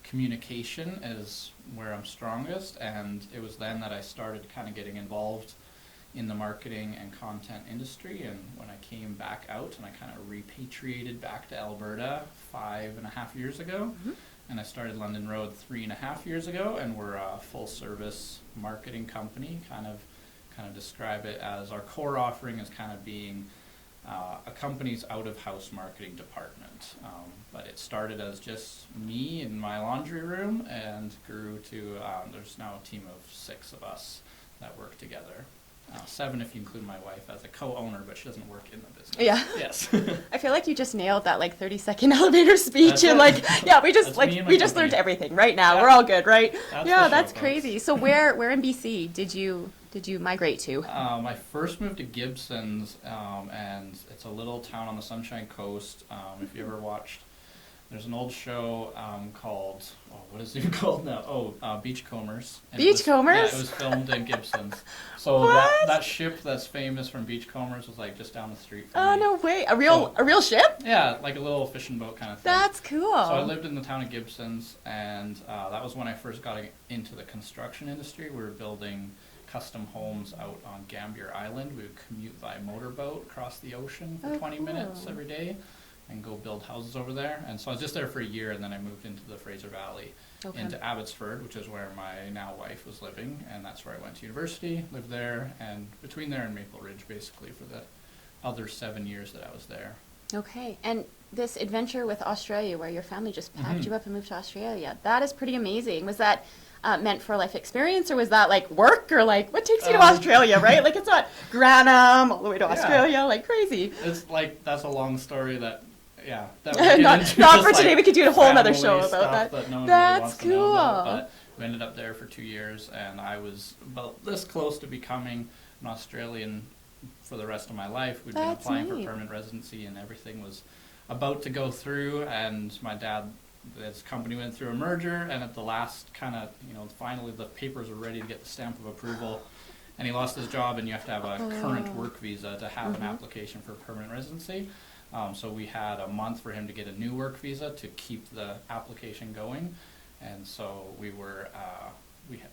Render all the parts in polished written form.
communication is where I'm strongest, and it was then that I started kind of getting involved in the marketing and content industry. And when I came back out and I kind of repatriated back to Alberta 5.5 years ago, and I started London Road 3.5 years ago, and we're a full service marketing company. Kind of describe it as our core offering is kind of being a company's out-of-house marketing department. But it started as just me in my laundry room and grew to, there's now a team of 6 of us that work together. 7 if you include my wife as a co-owner, but she doesn't work in the business. Yeah. Yes. I feel like you just nailed that 30-second elevator speech, and we just learned everything right now. Yeah. We're all good, right? That's crazy. So where in BC did you migrate to? I first moved to Gibsons, and it's a little town on the Sunshine Coast. If you ever watched, there's an old show called, what is it even called now? Beachcombers. Beachcombers? Yeah, it was filmed in Gibsons. So that ship that's famous from Beachcombers was just down the street from me. No way. A real ship? Yeah, like a little fishing boat kind of thing. That's cool. So I lived in the town of Gibsons, and that was when I first got into the construction industry. We were building custom homes out on Gambier Island. We would commute by motorboat across the ocean for 20 minutes every day and go build houses over there. And so I was just there for a year, and then I moved into the Fraser Valley, into Abbotsford, which is where my now wife was living, and that's where I went to university, lived there, and between there and Maple Ridge, basically, for the other 7 years that I was there. Okay, and this adventure with Australia, where your family just packed you up and moved to Australia, that is pretty amazing. Was that meant for a life experience, or was that work, or what takes you to Australia, right? It's not Granham all the way to Australia, crazy. It's that's a long story that not for today. We could do a whole other show about that. No That's cool. Know about, but we ended up there for 2 years, and I was about this close to becoming an Australian for the rest of my life. We'd been applying for permanent residency, and everything was about to go through, and my dad, his company went through a merger, and at the last finally the papers were ready to get the stamp of approval, and he lost his job, and you have to have a current work visa to have an application for permanent residency. So we had a month for him to get a new work visa to keep the application going, and so we were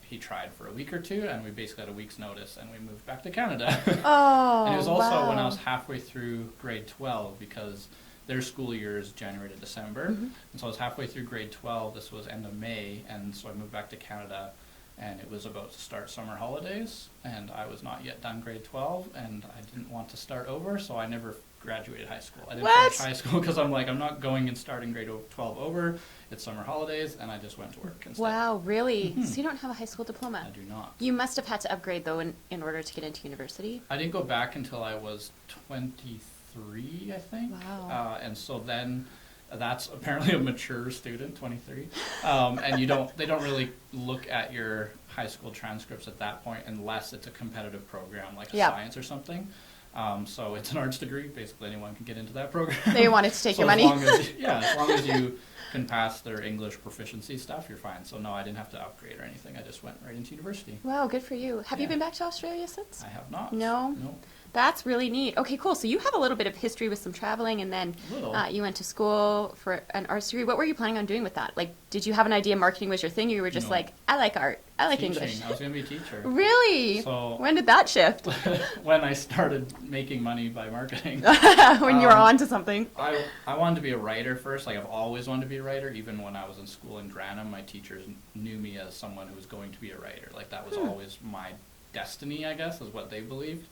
he tried for a week or two, and we basically had a week's notice, and we moved back to Canada. And it was also when I was halfway through grade 12, because their school year is January to December, and so I was halfway through grade 12. This was end of May, and so I moved back to Canada, and it was about to start summer holidays, and I was not yet done grade 12, and I didn't want to start over, so I never graduated high school. I didn't finish high school because I'm not going and starting grade 12 over. It's summer holidays, and I just went to work instead. Wow, really? So you don't have a high school diploma? I do not. You must have had to upgrade, though, in order to get into university? I didn't go back until I was 23, I think. Wow. And so then that's apparently a mature student, 23. And they don't really look at your high school transcripts at that point unless it's a competitive program like a science or something. So it's an arts degree. Basically, anyone can get into that program. They wanted to take your money. As long as you can pass their English proficiency stuff, you're fine. So no, I didn't have to upgrade or anything. I just went right into university. Wow, good for you. Have you been back to Australia since? I have not. No? That's really neat. Okay, cool. So you have a little bit of history with some traveling, and then you went to school for an arts degree. What were you planning on doing with that? Did you have an idea marketing was your thing, or you were just I like art, I like Teaching. English? I was going to be a teacher. Really? So when did that shift? When I started making money by marketing. When you were on to something. I wanted to be a writer first. I've always wanted to be a writer. Even when I was in school in Granham, my teachers knew me as someone who was going to be a writer. That was always my destiny, I guess, is what they believed.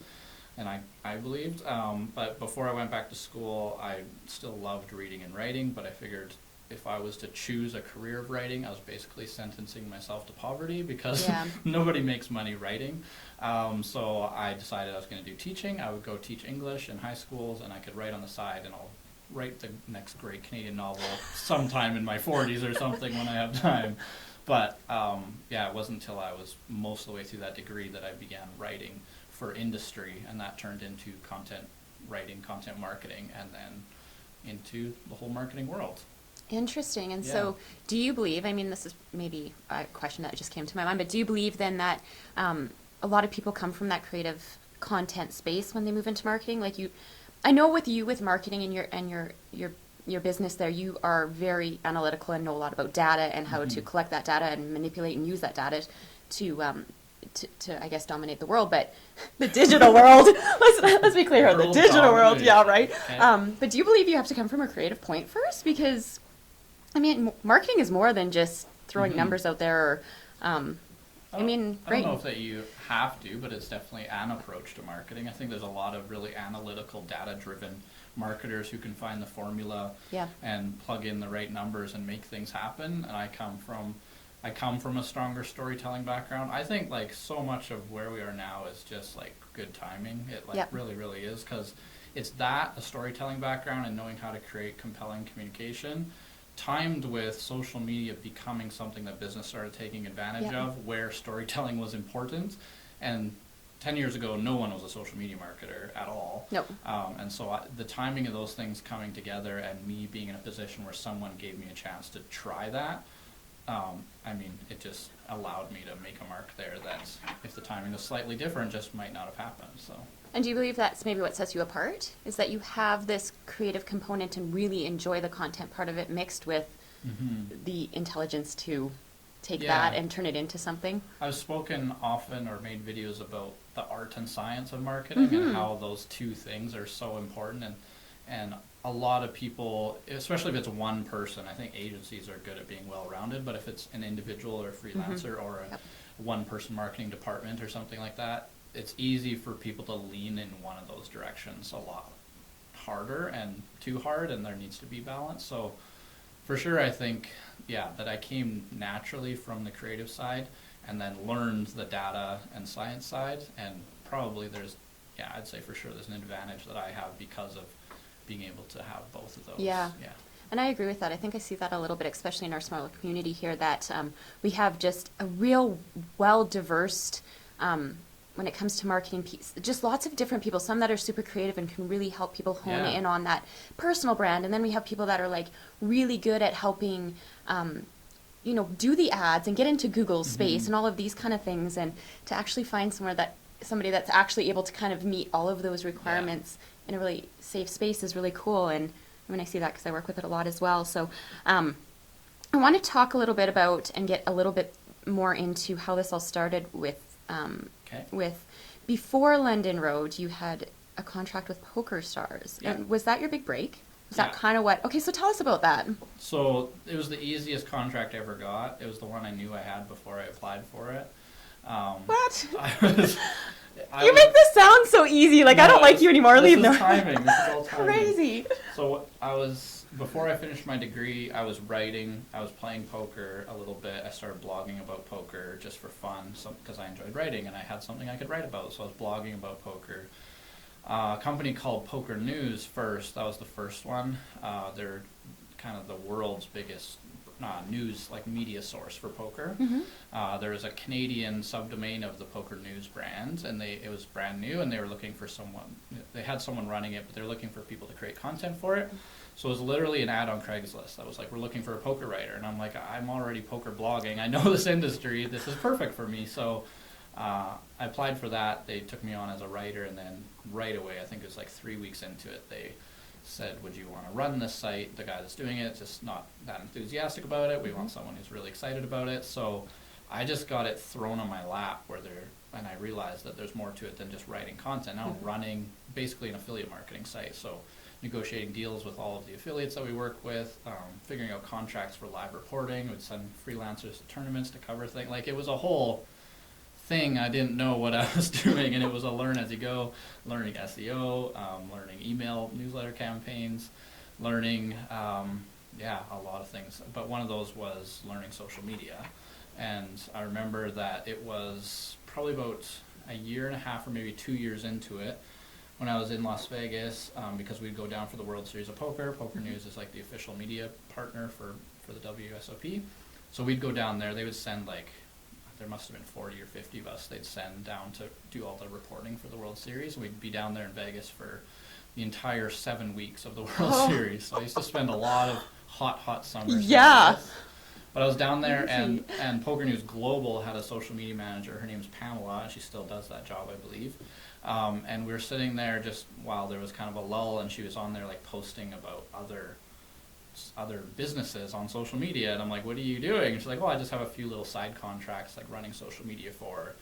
And I believed. But before I went back to school, I still loved reading and writing, but I figured if I was to choose a career of writing, I was basically sentencing myself to poverty because nobody makes money writing. So I decided I was going to do teaching. I would go teach English in high schools, and I could write on the side, and I'll write the next great Canadian novel sometime in my 40s or something when I have time. But it wasn't until I was most of the way through that degree that I began writing for industry, and that turned into content writing, content marketing, and then into the whole marketing world. Interesting. And so do you believe, this is maybe a question that just came to my mind, but do you believe then that a lot of people come from that creative content space when they move into marketing? I know with you with marketing and your your business there, you are very analytical and know a lot about data and how to collect that data and manipulate and use that data to I guess dominate the world, but the digital world. Let's be clear, the digital world, yeah, right. Okay. But do you believe you have to come from a creative point first? Because I mean, marketing is more than just throwing numbers out there. Or, I don't know if that you have to, but it's definitely an approach to marketing. I think there's a lot of really analytical, data-driven marketers who can find the formula and plug in the right numbers and make things happen. And I come from a stronger storytelling background. I think like so much of where we are now is just like good timing. It like really, really is, because it's a storytelling background and knowing how to create compelling communication, timed with social media becoming something that business started taking advantage of, where storytelling was important. And 10 years ago, no one was a social media marketer at all. Nope. And so the timing of those things coming together and me being in a position where someone gave me a chance to try that, it just allowed me to make a mark there that if the timing was slightly different, just might not have happened. So. And do you believe that's maybe what sets you apart? Is that you have this creative component and really enjoy the content part of it mixed with the intelligence to take that and turn it into something? I've spoken often or made videos about the art and science of marketing and how those two things are so important. And a lot of people, especially if it's one person, I think agencies are good at being well-rounded, but if it's an individual or freelancer or a one-person marketing department or something like that, it's easy for people to lean in one of those directions a lot harder and too hard, and there needs to be balance. So for sure, I think, that I came naturally from the creative side and then learned the data and science side, and probably I'd say for sure there's an advantage that I have because of being able to have both of those. Yeah. And I agree with that. I think I see that a little bit, especially in our smaller community here, that we have just a real well-diverse, when it comes to marketing piece, just lots of different people, some that are super creative and can really help people hone in on that personal brand. And then we have people that are like really good at helping, do the ads and get into Google space and all of these kind of things. And to actually find somebody that's actually able to kind of meet all of those requirements in a really safe space is really cool. And I see that because I work with it a lot as well. So I want to talk a little bit about and get a little bit more into how this all started with before London Road, you had a contract with Poker Stars. Yeah. And was that your big break? Was that kind of what? Okay, so tell us about that. So it was the easiest contract I ever got. It was the one I knew I had before I applied for it. What? You make this sound so easy. Like, no, I don't like you anymore. Leave now. Timing. This is all timing. Crazy. So before I finished my degree, I was writing. I was playing poker a little bit. I started blogging about poker just for fun, because I enjoyed writing and I had something I could write about. So I was blogging about poker. A company called Poker News first. That was the first one. They're kind of the world's biggest news, like media source for poker. There was a Canadian subdomain of the Poker News brand, and it was brand new, and they were looking for someone. They had someone running it, but they were looking for people to create content for it. So it was literally an ad on Craigslist that was like, we're looking for a poker writer. And I'm like, I'm already poker blogging. I know this industry. This is perfect for me. So I applied for that. They took me on as a writer, and then right away, I think it was like 3 weeks into it, they said, would you want to run this site? The guy that's doing it is just not that enthusiastic about it. We want someone who's really excited about it. So I just got it thrown on my lap and I realized that there's more to it than just writing content. Now I'm running basically an affiliate marketing site. So negotiating deals with all of the affiliates that we work with, figuring out contracts for live reporting. We'd send freelancers to tournaments to cover things. Like, it was a whole thing. I didn't know what I was doing, and it was a learn as you go, learning SEO, learning email newsletter campaigns, learning a lot of things. But one of those was learning social media. And I remember that it was probably about a year and a half or maybe 2 years into it when I was in Las Vegas, because we'd go down for the World Series of Poker. Poker News is like the official media partner for the WSOP. So we'd go down there. They would send there must have been 40 or 50 of us they'd send down to do all the reporting for the World Series. We'd be down there in Vegas for the entire 7 weeks of the World Series. So I used to spend a lot of hot summers. Yeah. But I was down there, and Poker News Global had a social media manager. Her name's Pamela, and she still does that job, I believe. And we were sitting there just while there was kind of a lull, and she was on there like posting about other other businesses on social media. And I'm like, what are you doing? And she's like, well, I just have a few little side contracts, like running social media for,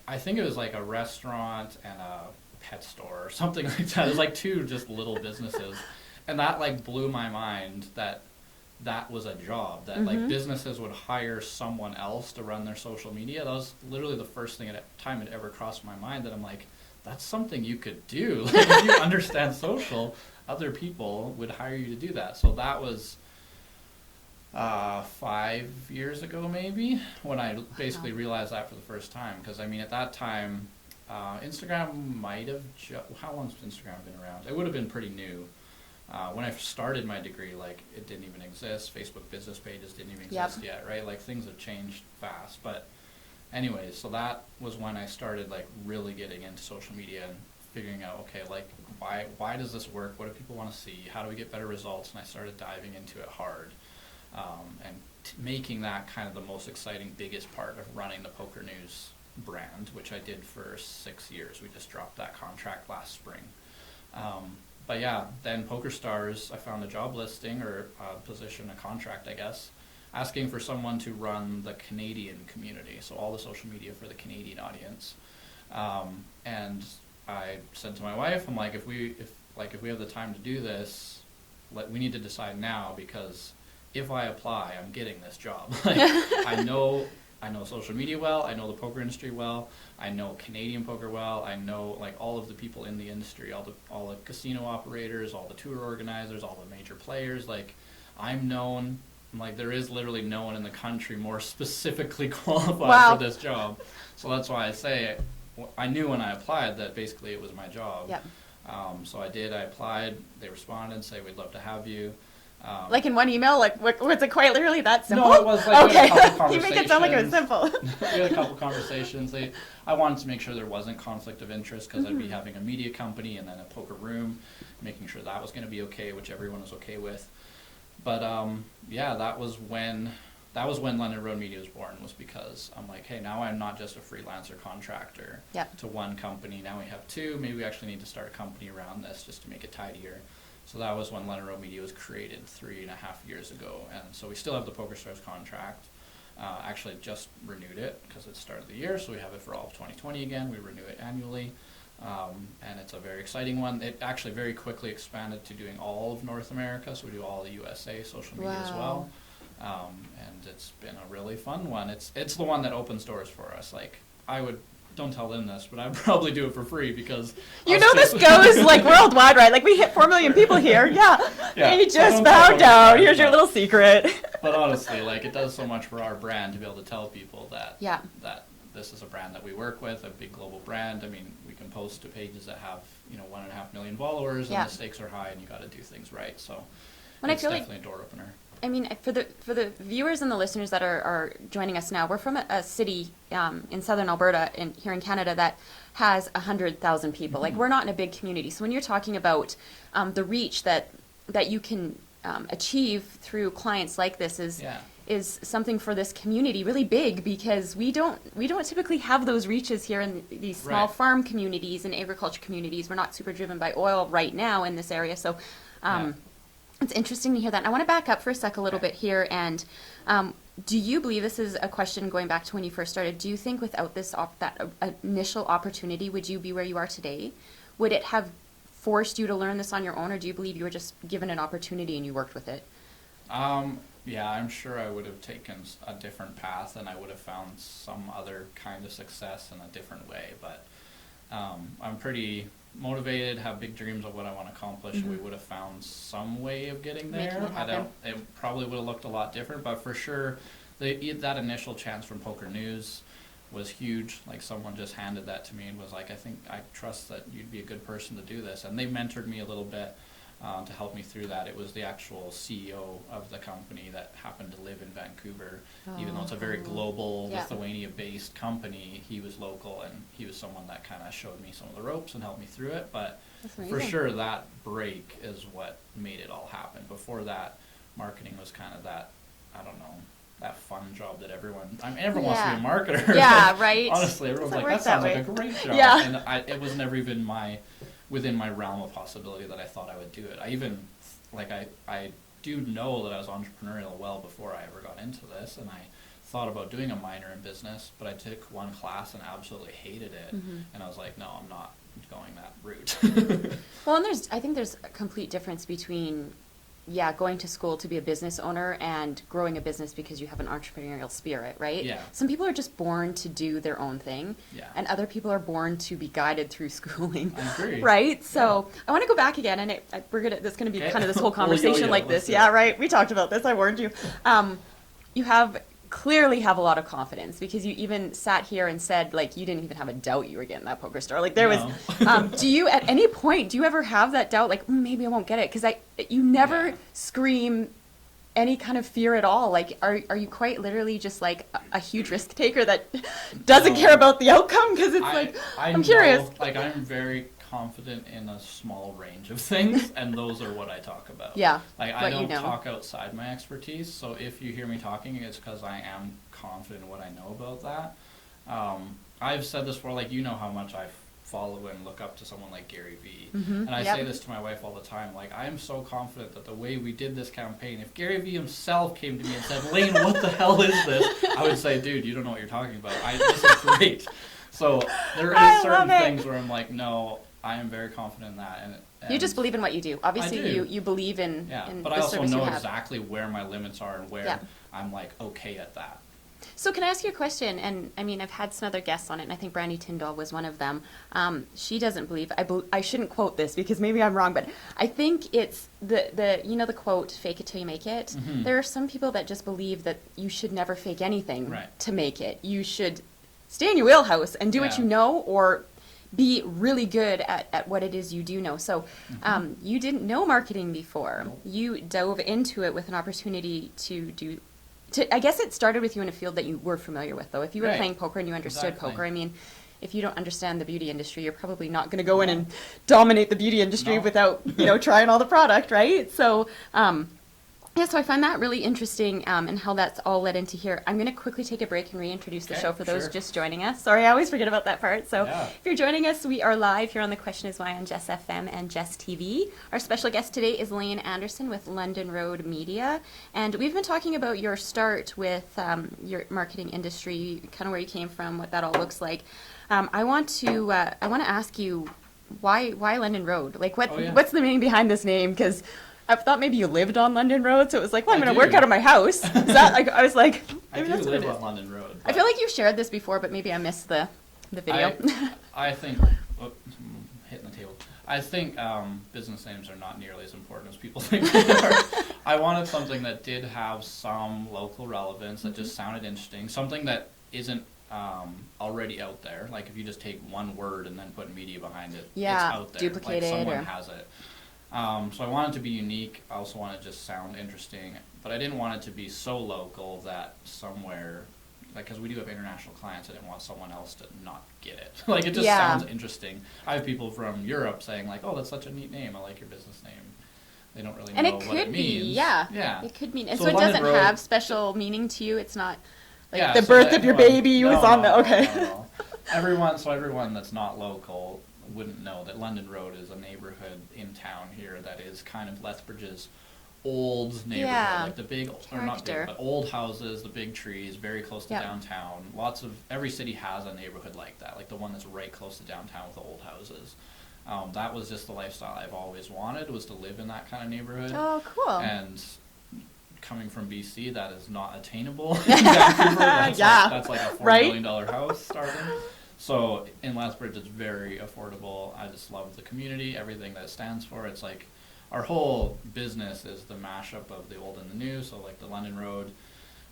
I think it was like a restaurant and a pet store or something like that. It was like 2 just little businesses. And that like blew my mind that was a job, that like businesses would hire someone else to run their social media. That was literally the first thing at time it ever crossed my mind, that I'm like, that's something you could do. Like, if you understand social, other people would hire you to do that. So that was 5 years ago maybe, when I basically realized that for the first time. Because I mean, at that time, Instagram might have, how long's Instagram been around? It would have been pretty new. When I started my degree, like, it didn't even exist. Facebook business pages didn't even exist yet, right? Like, things have changed fast. But anyways, so that was when I started, like, really getting into social media and figuring out, okay, like, why does this work? What do people want to see? How do we get better results? And I started diving into it hard, and making that kind of the most exciting, biggest part of running the Poker News brand, which I did for 6 years. We just dropped that contract last spring. But yeah, then PokerStars, I found a job listing, or a position, a contract, I guess, asking for someone to run the Canadian community, so all the social media for the Canadian audience. And I said to my wife, I'm like, if we have the time to do this, we need to decide now, because if I apply, I'm getting this job. Like, I know social media well, I know the poker industry well, I know Canadian poker well, I know like all of the people in the industry, all the casino operators, all the tour organizers, all the major players. Like, I'm known. Like, there is literally no one in the country more specifically qualified for this job. So that's why I say I knew when I applied that basically it was my job. Yep. So I applied, they responded, say, we'd love to have you. Like in one email, like was it quite literally that simple? No, it was like okay. We had a couple You make it sound like it was simple. We had a couple conversations. I wanted to make sure there wasn't conflict of interest, because I'd be having a media company and then a poker room, making sure that was going to be okay, which everyone was okay with. But yeah, that was when London Road Media was born, was because I'm like, hey, now I'm not just a freelancer contractor to one company. Now we have 2. Maybe we actually need to start a company around this just to make it tidier. So that was when London Road Media was created 3.5 years ago. And so we still have the PokerStars contract. Actually just renewed it because it's started the year, so we have it for all of 2020 again. We renew it annually. And it's a very exciting one. It actually very quickly expanded to doing all of North America, so we do all the USA social media as well. And it's been a really fun one. It's the one that opens doors for us. Like, don't tell them this, but I'd probably do it for free, because this goes like worldwide, right? Like, we hit 4 million people here. Yeah. They just bowed down. Here's your little secret. But honestly, like, it does so much for our brand to be able to tell people that that this is a brand that we work with, a big global brand. I mean, we can post to pages that have 1.5 million followers, and the stakes are high, and you got to do things right. So it's definitely a door opener. I mean, for the viewers and the listeners that are joining us now, we're from a city in southern Alberta, here in Canada, that has 100,000 people. Like, we're not in a big community. So when you're talking about the reach that you can achieve through clients like this is something for this community really big, because we don't typically have those reaches here in these small farm communities and agriculture communities. We're not super driven by oil right now in this area. So it's interesting to hear that. And I want to back up for a sec a little bit here. And do you believe, this is a question going back to when you first started, do you think without that initial opportunity, would you be where you are today? Would it have forced you to learn this on your own, or do you believe you were just given an opportunity and you worked with it? Yeah, I'm sure I would have taken a different path, and I would have found some other kind of success in a different way. But I'm pretty motivated, have big dreams of what I want to accomplish. We would have found some way of getting there. It probably would have looked a lot different, but for sure, that initial chance from Poker News was huge. Like, someone just handed that to me and was like, I trust that you'd be a good person to do this. And they mentored me a little bit to help me through that. It was the actual CEO of the company that happened to live in Vancouver. Even though it's a very global Lithuania-based company, he was local, and he was someone that kind of showed me some of the ropes and helped me through it. But for sure, that break is what made it all happen. Before that, marketing was kind of that, I don't know, that fun job that everyone wants to be a marketer. Yeah, right. Honestly, everyone's like, that sounds like a great job. Yeah. And it was never even within my realm of possibility that I thought I would do it. I even, I do know that I was entrepreneurial well before I ever got into this, and I thought about doing a minor in business, but I took one class and absolutely hated it, and I was like, no, I'm not going that route. Well, and I think there's a complete difference between, going to school to be a business owner and growing a business because you have an entrepreneurial spirit, right? Yeah. Some people are just born to do their own thing, and other people are born to be guided through schooling. I agree. Right? So I want to go back again, and that's going to be kind of this whole conversation like this. Yeah, right? We talked about this. I warned you. You clearly have a lot of confidence because you even sat here and said, like, you didn't even have a doubt you were getting that poker star. Like, there was, do you at any point, do you ever have that doubt, like, maybe I won't get it? Because you never scream any kind of fear at all. Like, are you quite literally just like a huge risk taker that doesn't care about the outcome? Because it's I'm curious. Like, I'm very confident in a small range of things, and those are what I talk about. Yeah. Like, I don't talk outside my expertise, so if you hear me talking, it's because I am confident in what I know about that. I've said this before, like, you know how much I follow and look up to someone like Gary Vee. And I say this to my wife all the time, like, I am so confident that the way we did this campaign, if Gary Vee himself came to me and said, Lane, what the hell is this? I would say, dude, you don't know what you're talking about. This is great. So there is certain things where I'm like, no, I am very confident in that. And you just believe in what you do. Obviously, you believe in but the I also service know you have. exactly where my limits are and where I'm like okay at that. So can I ask you a question? And I mean, I've had some other guests on it, and I think Brandy Tyndall was one of them. She doesn't believe. I shouldn't quote this because maybe I'm wrong, but I think it's the quote, "Fake it till you make it." There are some people that just believe that you should never fake anything to make it. You should stay in your wheelhouse and do what you know, or be really good at what it is you do know. So you didn't know marketing before. Nope. You dove into it with an opportunity I guess it started with you in a field that you were familiar with, though. If you were playing poker and you understood poker, I mean, if you don't understand the beauty industry, you're probably not going to go in and dominate the beauty industry without, trying all the product, right? So, so I find that really interesting and how that's all led into here. I'm going to quickly take a break and reintroduce the show for those just joining us. Sorry, I always forget about that part. So if you're joining us, we are live here on The Question Is Why on Jess FM and Jess TV. Our special guest today is Lane Anderson with London Road Media. And we've been talking about your start with your marketing industry, kind of where you came from, what that all looks like. I want to ask you, why London Road? Like, what's the meaning behind this name? Because I thought maybe you lived on London Road, so it was like, well, I'm going to work out of my house. Is that like, I was like, maybe I do live on London Road. I feel like you've shared this before, but maybe I missed the video. I think, hitting the table. I think business names are not nearly as important as people think they are. I wanted something that did have some local relevance, that just sounded interesting, something that isn't already out there. Like if you just take one word and then put media behind it, it's out there. Duplicated. Like someone has it. So I wanted to be unique. I also wanted to just sound interesting, but I didn't want it to be so local that somewhere, like, because we do have international clients, I didn't want someone else to not get it. Like, it just sounds interesting. I have people from Europe saying, like, oh, that's such a neat name. I like your business name. They don't really know what it means. Yeah. It could mean, and so So it doesn't London Road- have special meaning to you. It's not like the so birth that of your everyone- baby was on the, okay. No. Everyone that's not local wouldn't know that London Road is a neighborhood in town here that is kind of Lethbridge's old neighborhood, like the big, or not big, but old houses, the big trees, very close to downtown. Every city has a neighborhood like that, like the one that's right close to downtown with the old houses. That was just the lifestyle I've always wanted, was to live in that kind of neighborhood. Oh, cool. And coming from BC, that is not attainable. That's like a $4 million house starting. So in Lethbridge, it's very affordable. I just love the community, everything that it stands for. It's like our whole business is the mashup of the old and the new. So like the London Road,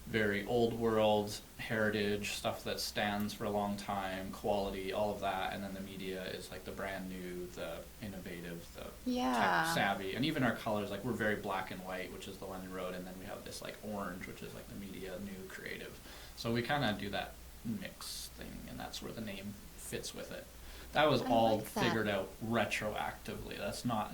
very old world, heritage, stuff that stands for a long time, quality, all of that. And then the media is like the brand new, the innovative, the tech savvy. And even our colors, like we're very black and white, which is the London Road. And then we have this like orange, which is like the media, new, creative. So we kind of do that mix thing, and that's where the name fits with it. That was all figured out retroactively.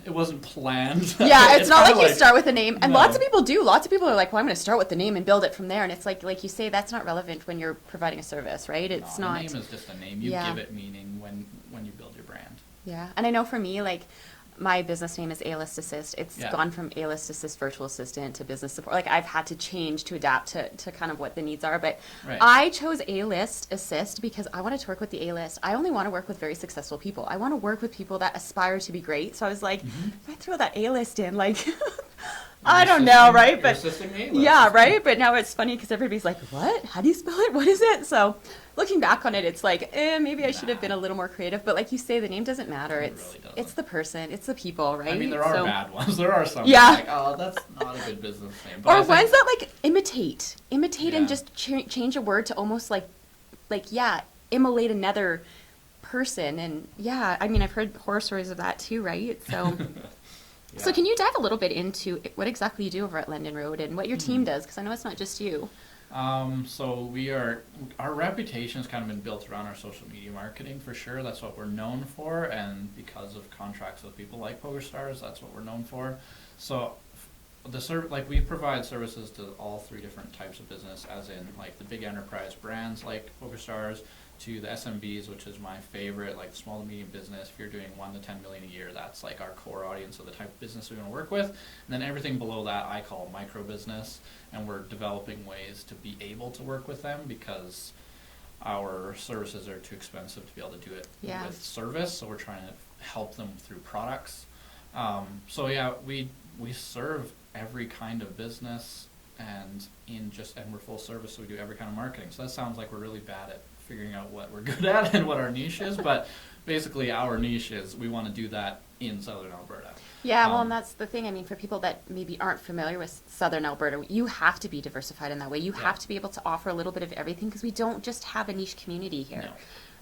It wasn't planned. Yeah, it's not like you start with a name. And lots of people do. Lots of people are like, well, I'm going to start with the name and build it from there. And it's like you say, that's not relevant when you're providing a service, right? It's not. The name is just a name. You give it meaning when you build your brand. Yeah. And I know for me, like, my business name is A-List Assist. It's gone from A-List Assist virtual assistant to business support. Like, I've had to change to adapt to kind of what the needs are. But I chose A-List Assist because I wanted to work with the A-List. I only want to work with very successful people. I want to work with people that aspire to be great. So I was like, if I throw that A-List in, like, I don't know, right? But yeah, right? But now it's funny because everybody's like, what? How do you spell it? What is it? So looking back on it, it's like, maybe I should have been a little more creative. But like you say, the name doesn't matter. It's the person. It's the people, right? I mean, there are bad ones. There are some like, oh, that's not a good business name. But or ones that like imitate and just change a word to almost like immolate another person. And yeah, I mean, I've heard horror stories of that too, right? So. Yeah. So can you dive a little bit into what exactly you do over at London Road and what your team does? Because I know it's not just you. So our reputation has kind of been built around our social media marketing for sure. That's what we're known for, and because of contracts with people like PokerStars, that's what we're known for. So we provide services to all three different types of business, as in like the big enterprise brands like PokerStars, to the SMBs, which is my favorite, like small to medium business. If you're doing 1 to 10 million a year, that's like our core audience of the type of business we want to work with. And then everything below that I call micro business, and we're developing ways to be able to work with them because our services are too expensive to be able to do it with service. So we're trying to help them through products. We serve every kind of business, and we're full service, so we do every kind of marketing. So that sounds like we're really bad at figuring out what we're good at and what our niche is, but basically our niche is we want to do that in Southern Alberta. Yeah, well, and that's the thing. I mean, for people that maybe aren't familiar with Southern Alberta, you have to be diversified in that way. You have to be able to offer a little bit of everything because we don't just have a niche community here.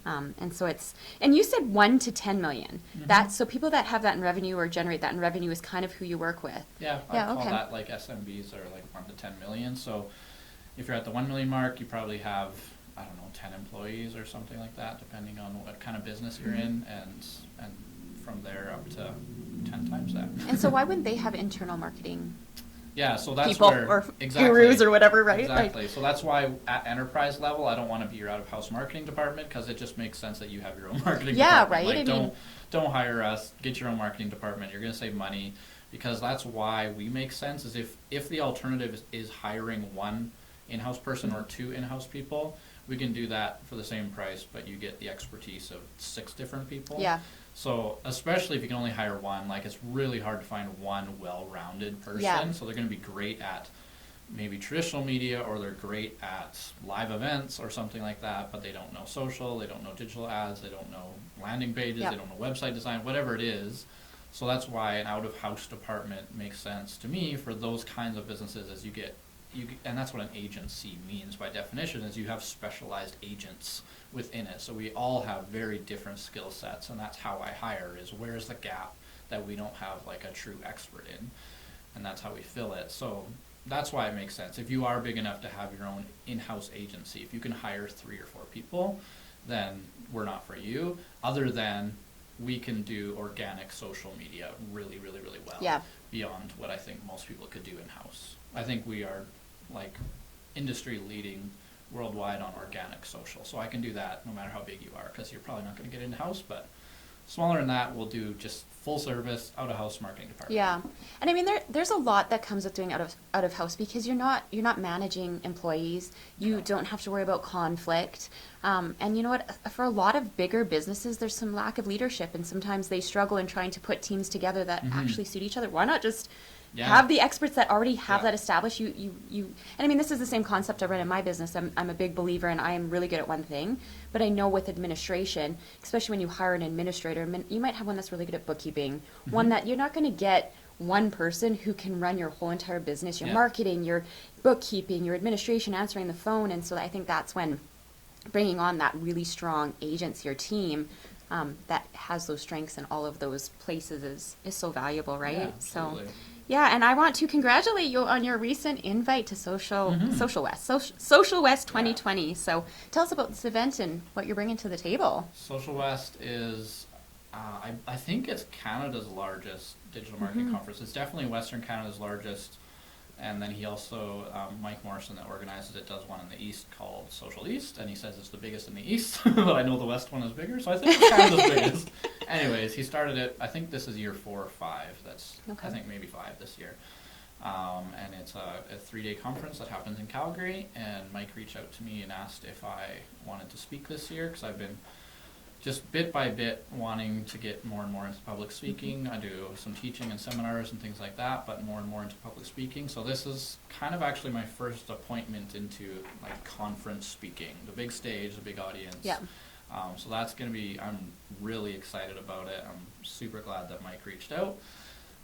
No. And so and you said 1 to 10 million. So people that have that in revenue or generate that in revenue is kind of who you work with. Yeah, I call that like SMBs are like 1 to 10 million. So if you're at the 1 million mark, you probably have, I don't know, 10 employees or something like that, depending on what kind of business you're in, and from there up to 10 times that. And so why wouldn't they have internal marketing? Yeah, so that's people where or gurus or whatever, right? Exactly. So that's why at enterprise level, I don't want to be your out-of-house marketing department, because it just makes sense that you have your own marketing department. Yeah, right. Like, don't hire us. Get your own marketing department. You're going to save money, because that's why we make sense. Is if the alternative is hiring one in-house person or 2 in-house people, we can do that for the same price, but you get the expertise of 6 different people. Yeah. So especially if you can only hire one, like it's really hard to find one well-rounded person. Yeah. So they're going to be great at maybe traditional media, or they're great at live events or something like that, but they don't know social, they don't know digital ads, they don't know landing pages, they don't know website design, whatever it is. So that's why an out-of-house department makes sense to me for those kinds of businesses, as and that's what an agency means by definition, is you have specialized agents within it. So we all have very different skill sets, and that's how I hire, is where's the gap that we don't have like a true expert in, and that's how we fill it. So that's why it makes sense. If you are big enough to have your own in-house agency, if you can hire 3 or 4 people, then we're not for you, other than we can do organic social media really, really, really well, beyond what I think most people could do in-house. I think we are like industry leading worldwide on organic social. So I can do that no matter how big you are, because you're probably not going to get in-house, but smaller than that, we'll do just full service out-of-house marketing department. Yeah, and I mean there's a lot that comes with doing out of house, because you're not managing employees. You don't have to worry about conflict. And you know what? For a lot of bigger businesses, there's some lack of leadership, and sometimes they struggle in trying to put teams together that actually suit each other. Why not just have the experts that already have that established? And I mean, this is the same concept I run in my business. I'm a big believer, and I am really good at one thing, but I know with administration, especially when you hire an administrator, you might have one that's really good at bookkeeping, one that you're not going to get one person who can run your whole entire business, your marketing, your bookkeeping, your administration, answering the phone. And so I think that's when bringing on that really strong agency or team that has those strengths in all of those places is so valuable, right? Yeah, absolutely. So yeah, and I want to congratulate you on your recent invite to Social West 2020. So tell us about this event and what you're bringing to the table. Social West is, I think it's Canada's largest digital marketing conference. It's definitely Western Canada's largest And then he also, Mike Morrison that organizes it, does one in the East called Social East, and he says it's the biggest in the East, but I know the West one is bigger, so I think it's kind of the biggest. Anyways, he started it, I think this is year 4 or 5, that's, okay. I think maybe 5 this year. And it's a 3-day conference that happens in Calgary, and Mike reached out to me and asked if I wanted to speak this year, because I've been just bit by bit wanting to get more and more into public speaking. I do some teaching and seminars and things like that, but more and more into public speaking. So this is kind of actually my first appointment into like conference speaking, the big stage, the big audience. Yeah. So that's going to be, I'm really excited about it. I'm super glad that Mike reached out.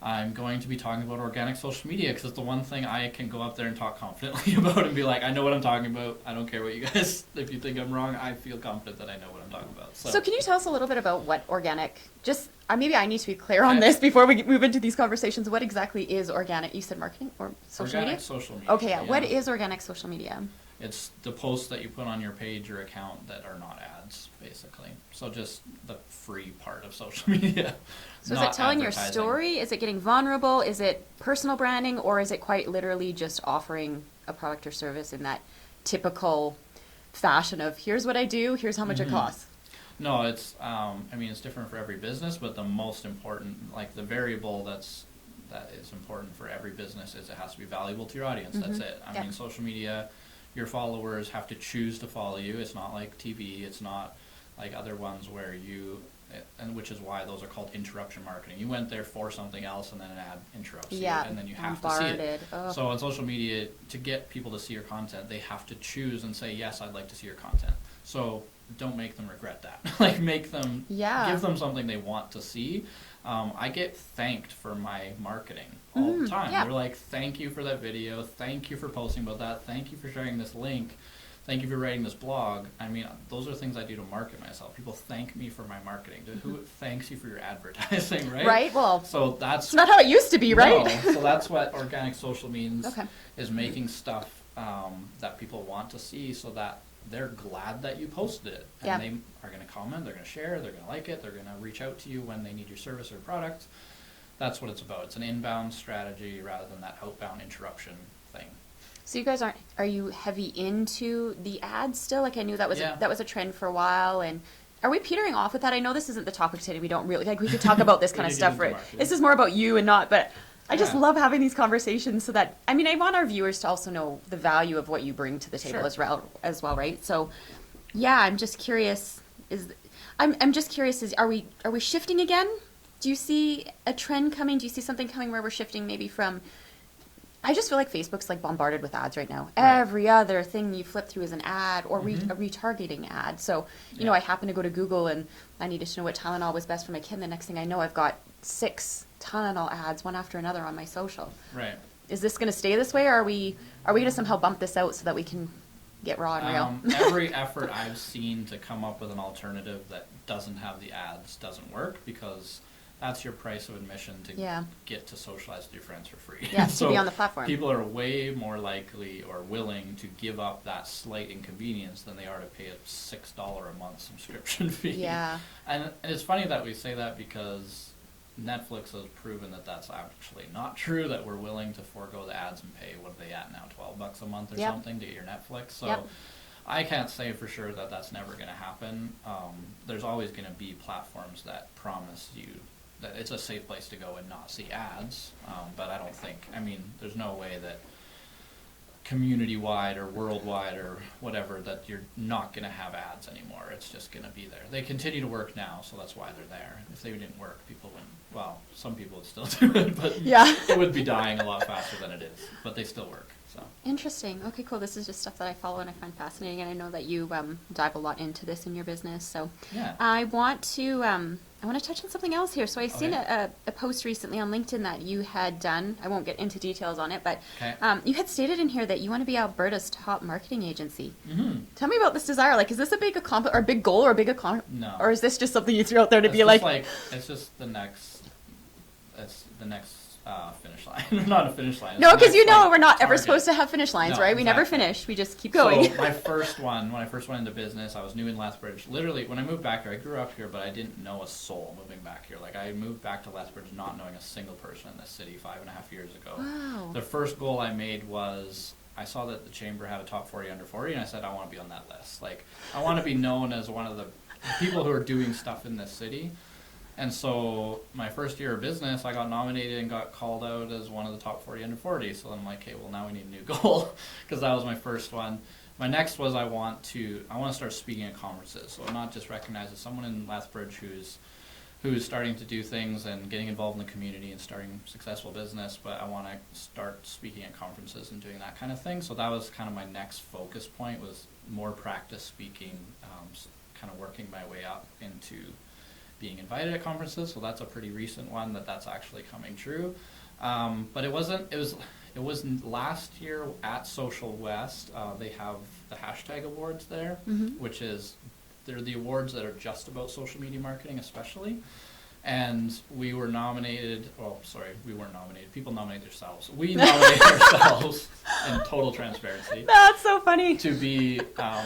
I'm going to be talking about organic social media because it's the one thing I can go up there and talk confidently about and be like, I know what I'm talking about. I don't care what you guys, if you think I'm wrong, I feel confident that I know what I'm talking about. So can you tell us a little bit about what organic, just maybe I need to be clear on this before we move into these conversations. What exactly is organic? You said marketing or social media? Organic social media. Okay, yeah. What is organic social media? It's the posts that you put on your page or account that are not ads, basically. So just the free part of social media. So is it telling your story? Is it getting vulnerable? Is it personal branding? Or is it quite literally just offering a product or service in that typical fashion of here's what I do, here's how much it costs? No, it's, I mean, it's different for every business, but the most important, like the variable that is important for every business is it has to be valuable to your audience. That's it. I mean, social media, your followers have to choose to follow you. It's not like TV. It's not like other ones where you, and which is why those are called interruption marketing. You went there for something else and then an ad interrupts you, and then you have to see it. So on social media, to get people to see your content, they have to choose and say, yes, I'd like to see your content. So don't make them regret that. Like make them, give them something they want to see. I get thanked for my marketing all the time. They're like, thank you for that video. Thank you for posting about that. Thank you for sharing this link. Thank you for writing this blog. I mean, those are things I do to market myself. People thank me for my marketing. Who thanks you for your advertising, right? Right, well, so that's it's not how it used to be, right? No. So that's what organic social means, is making stuff that people want to see so that they're glad that you posted it. And they are going to comment, they're going to share, they're going to like it, they're going to reach out to you when they need your service or product. That's what it's about. It's an inbound strategy rather than that outbound interruption thing. So you guys are you heavy into the ads still? Like I knew that was that was a trend for a while, and are we petering off with that? I know this isn't the topic today. We don't really, like we could talk about this kind of stuff, right? This is more about you and not, but I just love having these conversations so that, I mean, I want our viewers to also know the value of what you bring to the table as well, right? So yeah, I'm just curious, I'm just curious, are we shifting again? Do you see a trend coming? Do you see something coming where we're shifting maybe from, I just feel like Facebook's like bombarded with ads right now. Right. Every other thing you flip through is an ad or a retargeting ad. So, you know, I happen to go to Google and I needed to know what Tylenol was best for my kid. And the next thing I know, I've got 6 Tylenol ads, one after another on my social. Right. Is this going to stay this way, or are we going to somehow bump this out so that we can get raw and real? Every effort I've seen to come up with an alternative that doesn't have the ads doesn't work, because that's your price of admission to get to socialize with your friends for free. Yeah, so to be on the platform. People are way more likely or willing to give up that slight inconvenience than they are to pay a $6 a month subscription fee. Yeah. And it's funny that we say that, because Netflix has proven that that's actually not true, that we're willing to forego the ads and pay, what are they at now, $12 a month or something to get your Netflix. So I can't say for sure that that's never going to happen. There's always going to be platforms that promise you that it's a safe place to go and not see ads, but I don't think, I mean, there's no way that community-wide or worldwide or whatever that you're not going to have ads anymore. It's just going to be there. They continue to work now, so that's why they're there. If they didn't work, people wouldn't, well, some people would still do it, but it would be dying a lot faster than it is, but they still work. So. Interesting. Okay, cool. This is just stuff that I follow and I find fascinating, and I know that you dive a lot into this in your business. So I want to touch on something else here. So I seen a post recently on LinkedIn that you had done. I won't get into details on it, but you had stated in here that you want to be Alberta's top marketing agency. Tell me about this desire. Like, is this a big accomplishment or a big goal or a big accomplishment? No. Or is this just something you threw out there to be like? It's just the next finish line. Not a finish line. No, because you know like, we're not ever target. supposed to have finish lines, No, right? We never exactly. finish. We just keep going. So my first one, when I first went into business, I was new in Lethbridge. Literally, when I moved back here, I grew up here, but I didn't know a soul moving back here. Like, I moved back to Lethbridge not knowing a single person in this city 5.5 years ago. Wow. The first goal I made was, I saw that the Chamber had a top 40 under 40, and I said, I want to be on that list. Like, I want to be known as one of the people who are doing stuff in this city. And so my first year of business, I got nominated and got called out as one of the top 40 under 40. So I'm like, okay, well, now we need a new goal, because that was my first one. My next was I want to start speaking at conferences. So I'm not just recognized as someone in Lethbridge who's starting to do things and getting involved in the community and starting successful business, but I want to start speaking at conferences and doing that kind of thing. So that was kind of my next focus point, was more practice speaking, kind of working my way up into being invited at conferences. So that's a pretty recent one that's actually coming true. But it was last year at Social West. They have the hashtag awards there, which is, they're the awards that are just about social media marketing especially. And we were nominated, we weren't nominated, people nominate themselves. We nominated ourselves, in total transparency. That's so funny. To be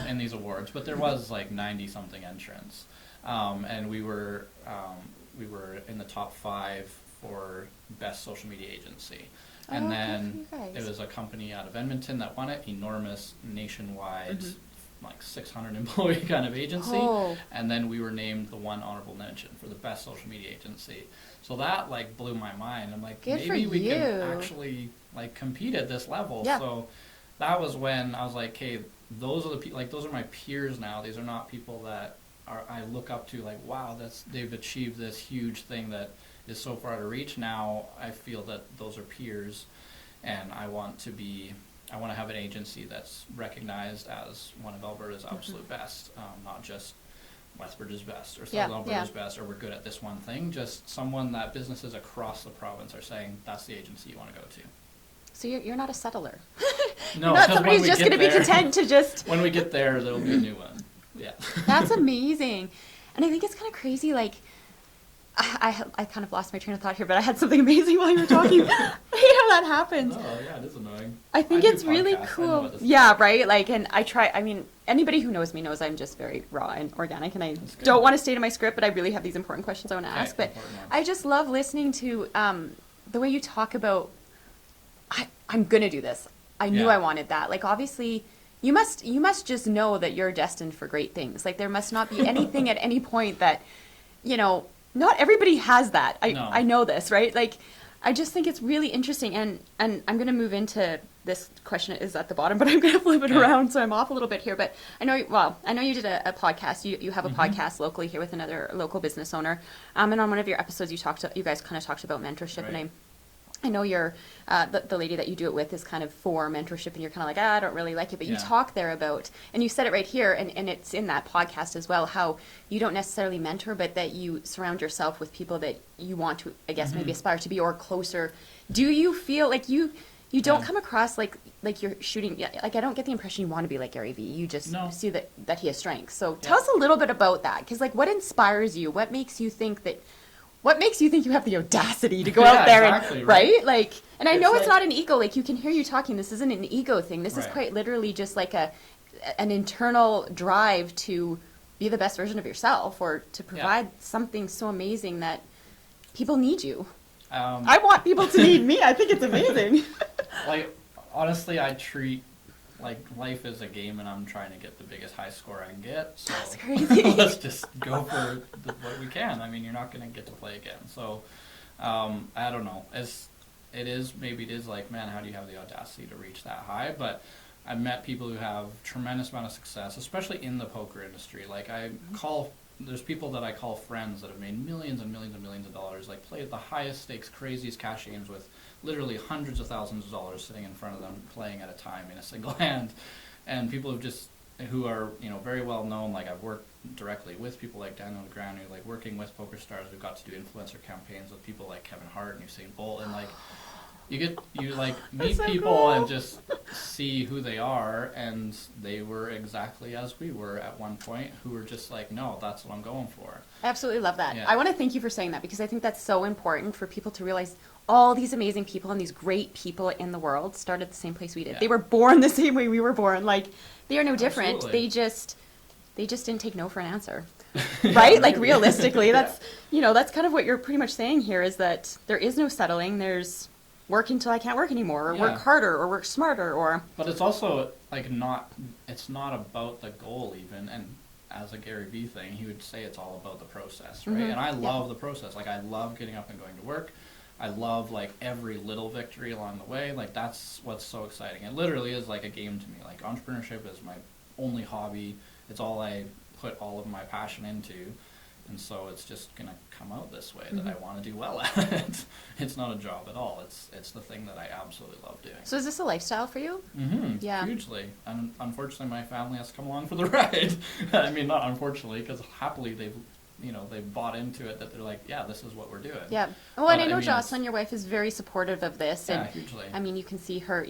in these awards, but there was like 90-something entrants. And we were in the top 5 for best social media agency. And then it was a company out of Edmonton that won it, enormous nationwide, like 600 employee kind of agency. Oh. And then we were named the one honorable mention for the best social media agency. So that like blew my mind. I'm like, Good maybe for we you. can actually like compete at this level. Yeah. So that was when I was like, hey, those are the those are my peers now. These are not people that I look up to, like, wow, they've achieved this huge thing that is so far out of reach. Now I feel that those are peers, and I want to have an agency that's recognized as one of Alberta's absolute best, not just Lethbridge's best or South Alberta's best, or we're good at this one thing. Just someone that businesses across the province are saying that's the agency you want to go to. So you're not a settler. No, you're not somebody who's just going to be content to just. When we get there, there'll be a new one. Yeah. That's amazing. And I think it's kind of crazy, like, I kind of lost my train of thought here, but I had something amazing while you were talking. I hate how that happens. Oh, yeah, it is annoying. I think it's really cool. Yeah, right? Like, and I mean, anybody who knows me knows I'm just very raw and organic, and I don't want to stay to my script, but I really have these important questions I want to ask. But I just love listening to the way you talk about, I'm going to do this. I knew I wanted that. Like, obviously, you must just know that you're destined for great things. Like, there must not be anything at any point that, not everybody has that. I know this, right? Like, I just think it's really interesting. And I'm going to move into this question is at the bottom, but I'm going to flip it around, so I'm off a little bit here. But I know you did a podcast. You have a podcast locally here with another local business owner. And on one of your episodes, you guys kind of talked about mentorship, right. and I know you're the lady that you do it with is kind of for mentorship, and you're kind of like, I don't really like it, but you talk there about, and you said it right here, and it's in that podcast as well, how you don't necessarily mentor, but that you surround yourself with people that you want to, I guess, maybe aspire to be or closer. Do you feel like you don't come across like you're shooting, like I don't get the impression you want to be like Gary Vee. You just see that he has strengths. So tell us a little bit about that, because like what inspires you? What makes you think you have the audacity to go out there and, right? Like, and I know it's not an ego, like you can hear you talking, this isn't an ego thing. This is quite literally just like an internal drive to be the best version of yourself, or to provide something so amazing that people need you. I want people to need me. I think it's amazing. Like, honestly, I treat like life is a game, and I'm trying to get the biggest high score I can get. So that's crazy. Let's just go for what we can. I mean, you're not going to get to play again. So I don't know. Maybe it is like, man, how do you have the audacity to reach that high? But I've met people who have tremendous amount of success, especially in the poker industry. Like there's people that I call friends that have made millions and millions and millions of dollars, like play at the highest stakes, craziest cash games with literally hundreds of thousands of dollars sitting in front of them playing at a time in a single hand. And people who are very well known, like I've worked directly with people like Daniel Negreanu, like working with poker stars who got to do influencer campaigns with people like Kevin Hart and Usain Bolt, and like you meet so people cool. And just see who they are, and they were exactly as we were at one point, who were just like, no, that's what I'm going for. I absolutely love that. Yeah. I want to thank you for saying that, because I think that's so important for people to realize all these amazing people and these great people in the world started the same place we did. Yeah. They were born the same way we were born. Like, they are no different. Absolutely. They just didn't take no for an answer. Right? Like, realistically, that's, you know, that's kind of what you're pretty much saying here, is that there is no settling. There's work until I can't work anymore, or work harder, or work smarter, or... But it's also, like, it's not about the goal even, and as a Gary Vee thing, he would say it's all about the process, right? Mm-hmm. And I love the process. Like, I love getting up and going to work. I love, like, every little victory along the way. Like, that's what's so exciting. It literally is like a game to me. Like, entrepreneurship is my only hobby. It's all I put all of my passion into. And so it's just going to come out this way, that I want to do well at it. It's not a job at all. It's the thing that I absolutely love doing. So is this a lifestyle for you? Mm-hmm. Yeah. Hugely. And unfortunately, my family has to come along for the ride. I mean, not unfortunately, because happily they've bought into it, that they're like, yeah, this is what we're doing. Yeah. Well, and I know Jocelyn, your wife, is very supportive of this. Yeah, and hugely. I mean, you can see her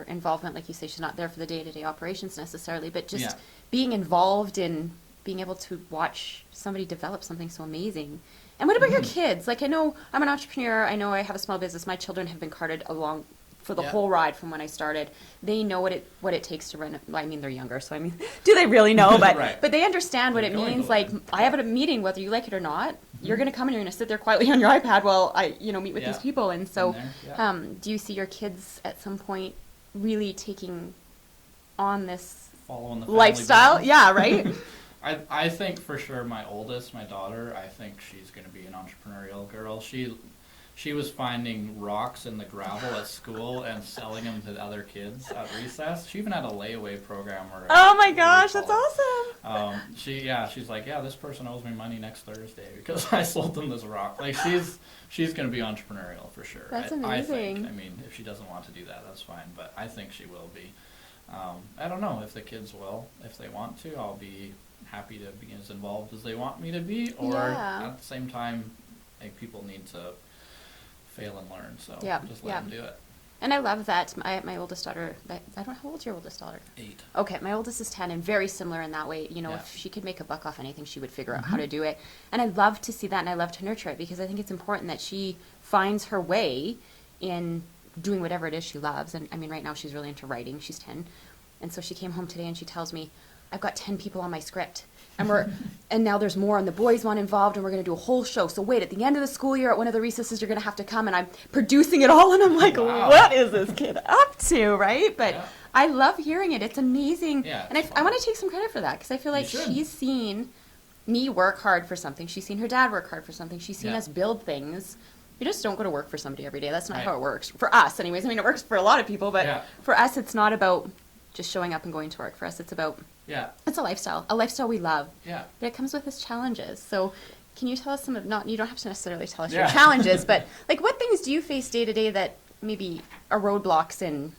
involvement, like you say, she's not there for the day-to-day operations necessarily, but just being involved in being able to watch somebody develop something so amazing. And what about your kids? Like, I know I'm an entrepreneur. I know I have a small business. My children have been carted along for the whole ride from when I started. They know what it takes to run. I mean, they're younger, so I mean, do they really know? But right. but they understand what it means. Like, I have a meeting, whether you like it or not. You're going to come and you're going to sit there quietly on your iPad while I meet with these people. And so, do you see your kids at some point really taking on this following the lifestyle? Business? Yeah, right. I think for sure my oldest, my daughter, I think she's going to be an entrepreneurial girl. She was finding rocks in the gravel at school and selling them to other kids at recess. She even had a layaway program. Oh my gosh, that's awesome. She's like, yeah, this person owes me money next Thursday because I sold them this rock. Like, she's going to be entrepreneurial for sure. That's amazing. I think. I mean, if she doesn't want to do that, that's fine. But I think she will be. I don't know if the kids will. If they want to, I'll be happy to be as involved as they want me to be. Or at the same time, like, people need to fail and learn, so just let them do it. And I love that. My oldest daughter, I don't know, how old's your oldest daughter? 8. Okay, my oldest is 10, and very similar in that way. You know, if she could make a buck off anything, she would figure out how to do it. And I love to see that, and I love to nurture it, because I think it's important that she finds her way in doing whatever it is she loves. And I mean, right now she's really into writing. She's 10. And so she came home today and she tells me, I've got 10 people on my script. And now there's more, and the boys want involved, and we're going to do a whole show. So wait, at the end of the school year, at one of the recesses, you're going to have to come, and I'm producing it all. And I'm like, what is this kid up to, right? But I love hearing it. It's amazing. Yeah, and I want to take some credit for that, because I feel like she's seen me work hard for something. She's seen her dad work hard for something. She's seen us build things. You just don't go to work for somebody every day. That's not how it works. For us, anyways. I mean, it works for a lot of people, but for us, it's not about just showing up and going to work. For us, it's about... it's a lifestyle we love. Yeah. But it comes with its challenges. So can you tell us some of, you don't have to necessarily tell us your challenges, but like, what things do you face day to day that maybe are roadblocks in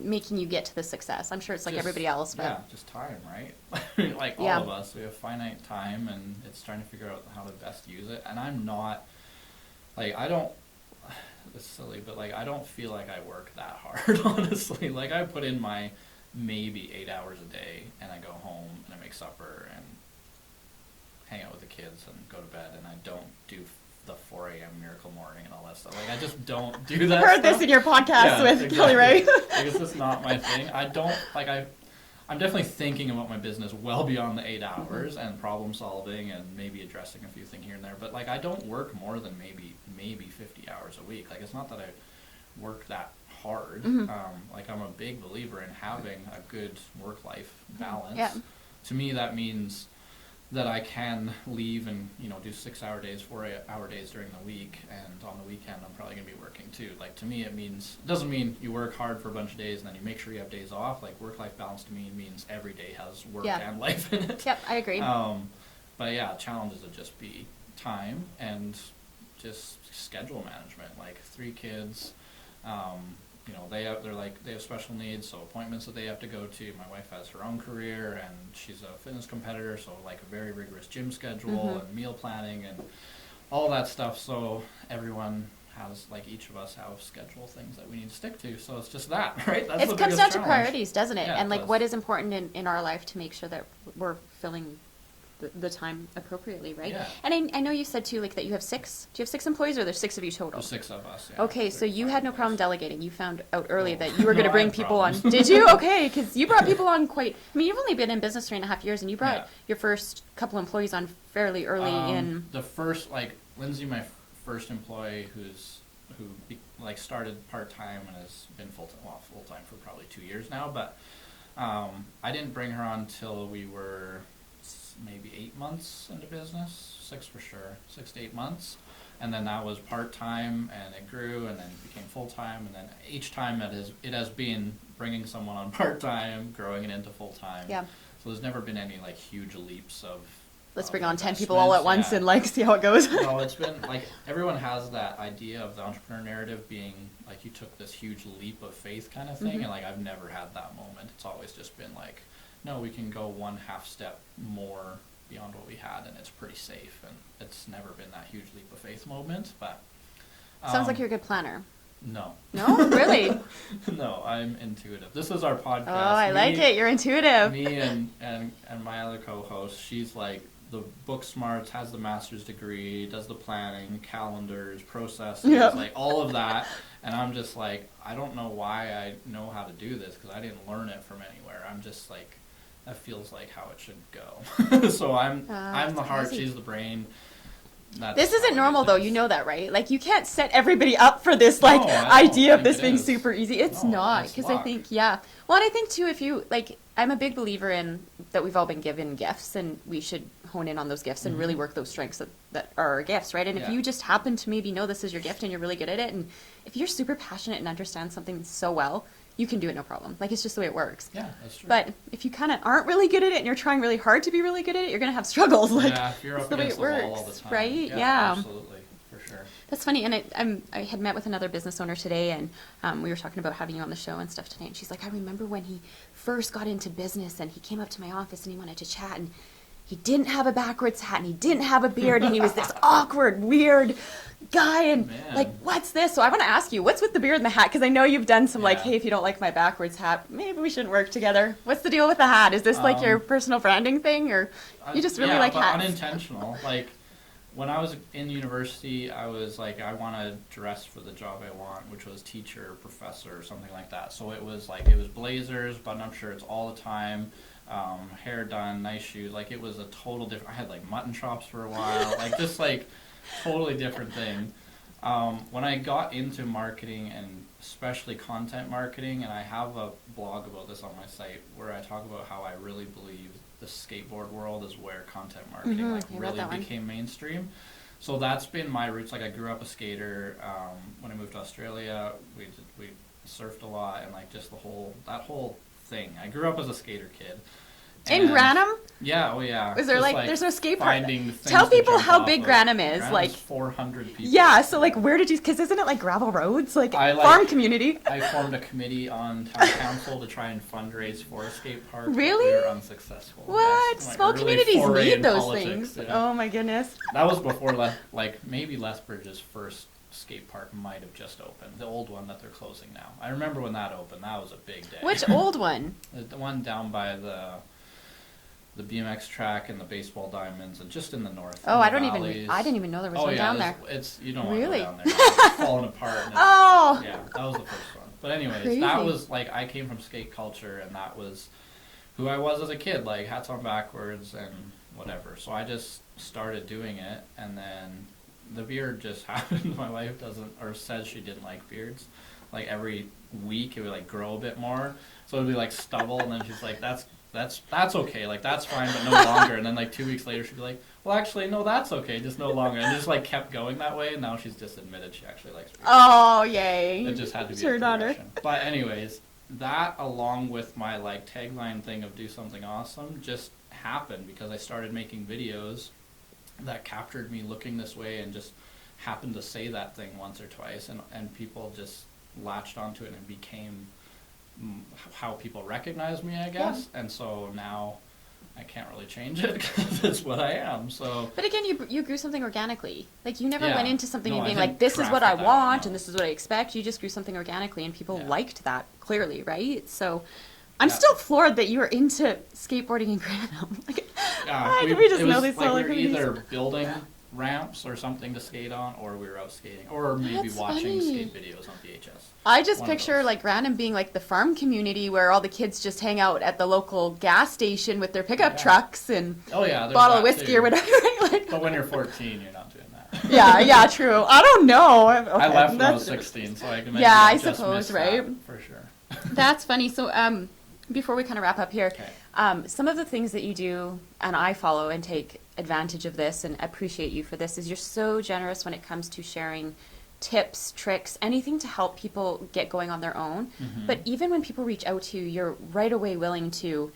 making you get to the success? I'm sure it's like everybody else, but. Yeah, just time, right? Like all of us, we have finite time, and it's trying to figure out how to best use it. And I'm not, like, it's silly, but like, I don't feel like I work that hard, honestly. Like, I put in my maybe 8 hours a day, and I go home and I make supper and hang out with the kids and go to bed, and I don't do the 4 a.m. miracle morning and all that stuff. Like, I just don't do that. I've heard this in your podcast with Kelly Ray. Like, it's just not my thing. I don't, like, I'm definitely thinking about my business well beyond the 8 hours and problem solving and maybe addressing a few things here and there. But like, I don't work more than maybe 50 hours a week. Like, it's not that I work that hard. Like, I'm a big believer in having a good work-life balance. To me, that means that I can leave and, do 6-hour days, 4-hour days during the week, and on the weekend I'm probably going to be working too. Like, to me, it doesn't mean you work hard for a bunch of days and then you make sure you have days off. Like, work-life balance to me means every day has work and life in it. Yep, I agree. But yeah, challenges would just be time and just schedule management. Like, 3 kids, they have special needs, so appointments that they have to go to. My wife has her own career, and she's a fitness competitor, so like a very rigorous gym schedule and meal planning and all that stuff. So everyone has, like, each of us have schedule things that we need to stick to. So it's just that, right? That's it comes down to priorities, doesn't it? Yeah, and like, what is important in our life to make sure that we're filling the time appropriately, right? Yeah. And I know you said too, like, that you have 6. Do you have 6 employees, or there's 6 of you total? There's 6 of us. Yeah. Okay, so you 35 had no problem employees. delegating. You found out early that you No, were going to I bring had people on. problems. Did you? Okay, because you brought people on quite. I mean, you've only been in business 3.5 years, and you brought Yeah. your first couple employees on fairly early in. The first, like, Lindsay, my first employee, started part-time and has been full-time for probably 2 years now, but I didn't bring her on till we were maybe 8 months into business, 6 for sure, 6 to 8 months, and then that was part-time, and it grew, and then became full-time, and then each time it has been bringing someone on part-time, growing it into full-time. Yeah. So there's never been any, like, huge leaps of Let's bring on 10 people all at once yeah. and, like, see how it goes. No, it's been, like, everyone has that idea of the entrepreneur narrative being, like, you took this huge leap of faith kind of thing, Mhm. and, like, I've never had that moment. It's always just been, like, no, we can go 1/2 step more beyond what we had, and it's pretty safe, and it's never been that huge leap of faith moment, but... Sounds like you're a good planner. No. No? Really? No, I'm intuitive. This is our podcast. Oh, I like it. You're intuitive. Me and my other co-host, she's like the book smarts, has the master's degree, does the planning, calendars, processes, Yep. like all of that. And I'm just like, I don't know why I know how to do this because I didn't learn it from anywhere. I'm just like, that feels like how it should go. So I'm the heart, crazy. she's the brain. That's This isn't how normal, it though. is. You know that, right? Like, you can't set everybody up for this, like, No, I don't idea of think this it being is. super easy. It's No, not, it's because I luck. think, yeah. Well, and I think, too, if you, like, I'm a big believer in that we've all been given gifts, and we should hone in on those gifts and really work those strengths that are our gifts, right? And if Yeah. you just happen to maybe know this is your gift and you're really good at it, and if you're super passionate and understand something so well, you can do it no problem. Like, it's just the way it works. Yeah, that's true. But if you kind of aren't really good at it and you're trying really hard to be really good at it, you're going to have struggles. Like, yeah, if you're that's up the way against it the wall works, all the time. right? Yeah, absolutely, for sure. That's funny, and I had met with another business owner today, and we were talking about having you on the show and stuff today, and she's like, I remember when he first got into business, and he came up to my office, and he wanted to chat, and he didn't have a backwards hat, and he didn't have a beard, and he was this awkward, weird guy, and Man. like, what's this? So I want to ask you, what's with the beard and the hat? Because I know you've done some, like, Yeah. hey, if you don't like my backwards hat, maybe we shouldn't work together. What's the deal with the hat? Is this like your personal branding thing, or you just really like but hats? unintentional. Like, when I was in university, I was like, I want to dress for the job I want, which was teacher, professor, or something like that. So it was like, it was blazers, button-up shirts all the time, hair done, nice shoes. Like, it was a total different. I had like mutton chops for a while, like just like totally different thing. When I got into marketing and especially content marketing, and I have a blog about this on my site where I talk about how I really believe the skateboard world is where content marketing I like read really that one. became mainstream. So that's been my roots. Like, I grew up a skater. When I moved to Australia, we surfed a lot, and like just that whole thing. I grew up as a skater kid. In And- Granham? Yeah, oh yeah. Is there Just, like, there's no skate park? finding things Tell to people jump how off big of. Granham is, Granham's like- 400 people. Yeah, so like, where did you, because isn't it like gravel roads, like farm community? I formed a committee on town council to try and fundraise for a skate park. but Really? We were unsuccessful. What? Yes, like Small a really communities foray need in those politics, things. yeah. Oh my goodness. That was before, like, maybe Lethbridge's first skate park might have just opened. The old one that they're closing now. I remember when that opened. That was a big day. Which old one? The one down by the BMX track and the baseball diamonds, and just in the north. Oh, in the I valleys. didn't even know there was Oh one yeah, down there. it's you don't Really? want to go down there. It's falling apart. And it's, Oh, yeah, that was the first one. But anyways, Crazy. that was like, I came from skate culture, and that was who I was as a kid, like hats on backwards and whatever. So I just started doing it, and then the beard just happened. My wife doesn't, or says she didn't like beards. Like, every week it would like grow a bit more, so it would be like stubble, and then she's like, that's okay, like that's fine, but no longer. And then like 2 weeks later she'd be like, well, actually no, that's okay, just no longer. And it just like kept going that way, and now she's just admitted she actually likes beards. oh, yay. It just had to be Turned a on her. progression. But anyways, that along with my like tagline thing of do something awesome just happened because I started making videos that captured me looking this way and just happened to say that thing once or twice, and people just latched onto it and it became how people recognize me, I guess. And so now I can't really change it because it's what I am. So But again, you grew something organically. Like, you never Yeah. went into something No, and I being didn't like, this is what craft I it that way, want no. and this is what I expect. You just grew something organically, and people Yeah. liked that, clearly, right? So I'm Yeah. still floored that you were into skateboarding in Granham. Like, We just it know was these like solar we were companies. either building ramps or something to skate on, or we were out skating, or maybe That's watching funny. skate videos on VHS. I just One of picture those. like Random being like the farm community where all the kids just hang out at the local gas station with their pickup Yeah. trucks and Oh yeah, there's bottle of that whiskey too. or whatever. Right? Like, But when you're 14, you're not doing that. yeah, true. I don't know. Okay, I left when I was that's- 16, so I can Yeah, I just suppose, missed right? that, for sure. That's funny. So, before we kind of wrap up here, Okay. some of the things that you do, and I follow and take advantage of this and appreciate you for this, is you're so generous when it comes to sharing tips, tricks, anything to help people get going on their own. Mhm. But even when people reach out to you, you're right away willing to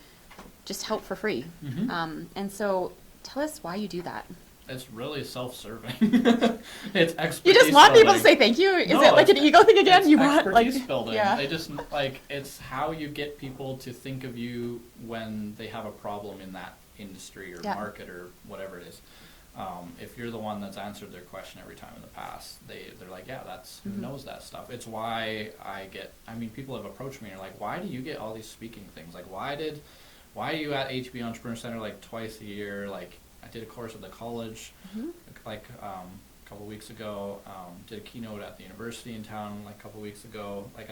just help for free. Mhm. And so tell us why you do that. It's really self-serving. It's expertise You just want people to building. say thank you? Is No, it like an it's- ego thing again? It's You want like expertise building. yeah. They just like it's how you get people to think of you when they have a problem in that industry or Yeah. market or whatever it is. If you're the one that's answered their question every time in the past, they're like, yeah, that's who Mhm. knows that stuff. It's why I mean, people have approached me and are like, why do you get all these speaking things? Like, why are you at HB Entrepreneur Center like twice a year? Like, I did a course at the college Mhm. like a couple weeks ago. Did a keynote at the university in town like a couple weeks ago. Like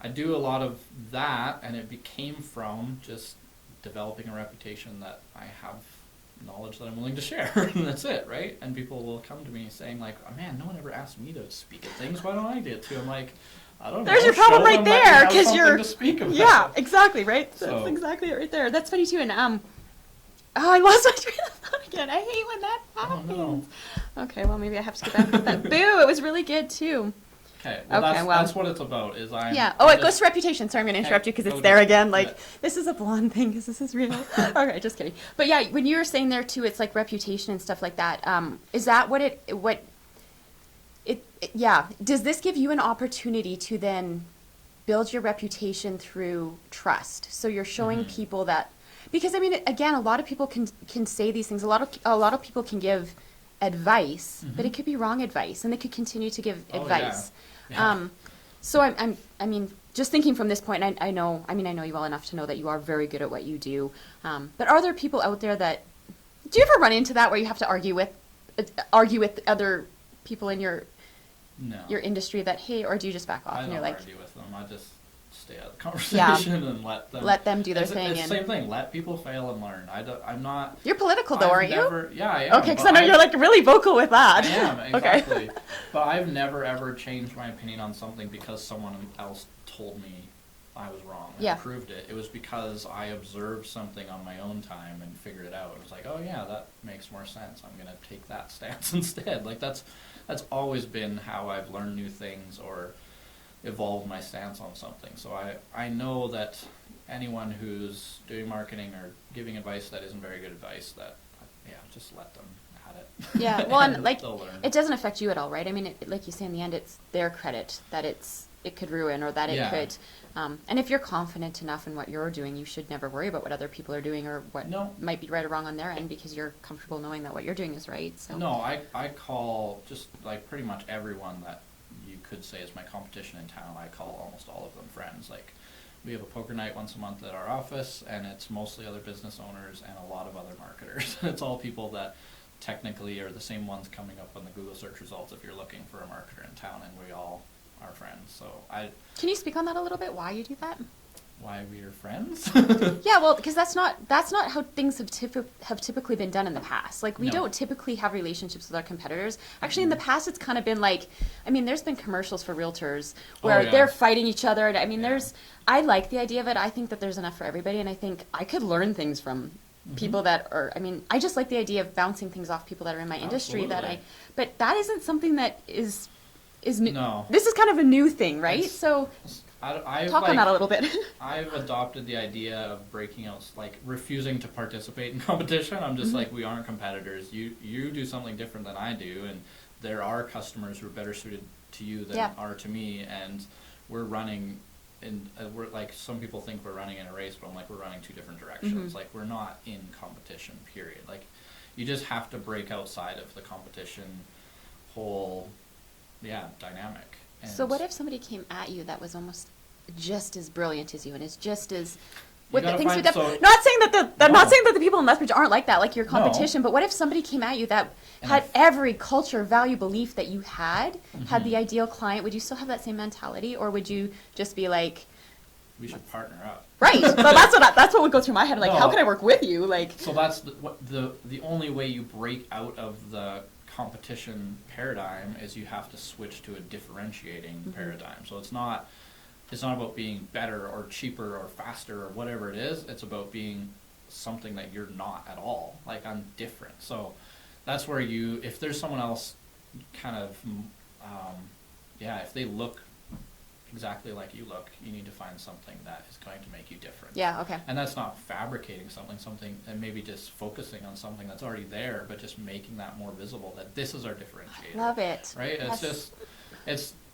I do a lot of that, and it became from just developing a reputation that I have knowledge that I'm willing to share, and that's it, right? And people will come to me saying like, oh, man, no one ever asked me to speak at things. Why don't I get to? I'm like, I don't know. There's your problem show right them that you there, have 'cause something you're- to speak about. Yeah, exactly, right? So- That's exactly it right there. That's funny too. And oh, I lost my train of thought again. I hate when that Oh, happens. no. Okay, well maybe I have to get back to that. Boo! It was really good too. Okay, well, Okay, well- that's what it's about. Is I Yeah. Oh, it goes to reputation. Sorry, I'm going to interrupt you because it's go there to- again. Like, yeah. this is a blonde thing because this is real. Okay, just kidding. But yeah, when you were saying there too, it's like reputation and stuff like that. Is that yeah. Does this give you an opportunity to then build your reputation through trust? So you're showing Mhm. people that, because I mean, again, a lot of people can say these things. A lot of people can give advice, but it Mhm. could be wrong advice, and they could continue to give Oh, yeah. advice. Yeah. So I mean, just thinking from this point, I know you well enough to know that you are very good at what you do. But are there people out there that, do you ever run into that where you have to argue with other people in your No. industry that, hey, or do you just back off I and don't you're like, argue with them. I just stay out of the conversation and let them do their it's, thing? It's And the same thing. Let people fail and learn. I'm not. you're political though, I've aren't you? never, yeah, I am. Okay, because but I know you're like really vocal with that. I am Okay. exactly. But I've never ever changed my opinion on something because someone else told me I was wrong and Yeah. proved it. It was because I observed something on my own time and figured it out. It was like, oh yeah, that makes more sense. I'm gonna take that stance instead. Like that's always been how I've learned new things or evolved my stance on something. So I know that anyone who's doing marketing or giving advice that isn't very good advice, that yeah, just let them at it. Yeah, well, and like, they'll learn. it doesn't affect you at all, right? I mean, like you say, in the end, it's their credit that it could ruin or that it Yeah. could. And if you're confident enough in what you're doing, you should never worry about what other people are doing or what No. might be right or wrong on their end because you're comfortable knowing that what you're doing is right. So No, I call just like pretty much everyone that you could say is my competition in town. I call almost all of them friends. Like we have a poker night once a month at our office, and it's mostly other business owners and a lot of other marketers. It's all people that technically are the same ones coming up on the Google search results if you're looking for a marketer in town, and we all are friends. So can you speak on that a little bit? Why you do that? why we are friends? Yeah, well, because that's not how things have typically been done in the past. Like we No. don't typically have relationships with our competitors. Actually, in the past, it's kind of been like, I mean, there's been commercials for realtors where yeah. they're fighting each other, and I mean, Yeah. I like the idea of it. I think that there's enough for everybody, and I think I could learn things from people that are. I mean, I just like the idea of bouncing things off people that are in my industry. Absolutely. But that isn't something that is new. No. This is kind of a new thing, right? It's- So I've talk on that a little bit. I've adopted the idea of breaking out, like refusing to participate in competition. I'm just like, we aren't competitors. You do something different than I do, and there are customers who are better suited to you than Yeah. are to me, and we're running in, we're like, some people think we're running in a race, but I'm like, we're running two different directions. Like, we're not in competition, period. Like, you just have to break outside of the competition whole, dynamic. And So what if somebody came at you that was almost just as brilliant as you and is just as with the gotta things find- with so- not saying that I'm not No. saying that the people in Lethbridge aren't like that, like your competition, but what if somebody came at you that And had if- every culture, value, belief that you had Mm-hmm. the ideal client? Would you still have that same mentality, or would you just be like, We should partner up. right? So that's what would go through my head. Like, how No. can I work with you? Like, So that's the only way you break out of the competition paradigm is you have to switch to a differentiating paradigm. So it's not about being better or cheaper or faster or whatever it is. It's about being something that you're not at all. Like, I'm different. So that's where if there's someone else kind of, if they look exactly like you look, you need to find something that is going to make you different. yeah, okay. And that's not fabricating something, and maybe just focusing on something that's already there, but just making that more visible, that this is our differentiator. Love it. Right?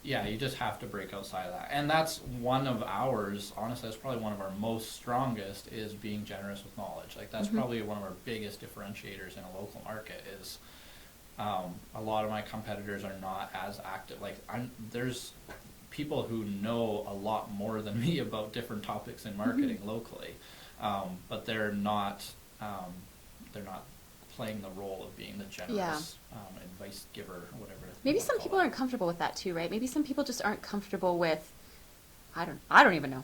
You just have to break outside of that. And that's one of ours, honestly, that's probably one of our most strongest, is being generous with knowledge. Like, that's probably one of our biggest differentiators in a local market is, a lot of my competitors are not as active. Like, there's people who know a lot more than me about different topics in marketing locally, but they're not playing the role of being the generous advice giver or whatever. Maybe some people aren't comfortable with that too, right? Maybe some people just aren't comfortable with, I don't even know.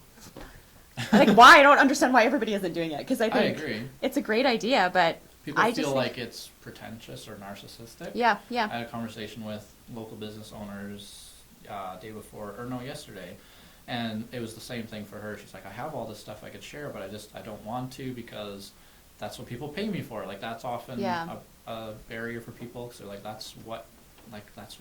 Why? I don't understand why everybody isn't doing it, because I think agree. it's a great idea, but People I feel just like it's pretentious or narcissistic. Yeah. I had a conversation with local business owners yesterday, and it was the same thing for her. She's like, I have all this stuff I could share, but I don't want to, because that's what people pay me for. Like, that's often a barrier for people, because they're like, that's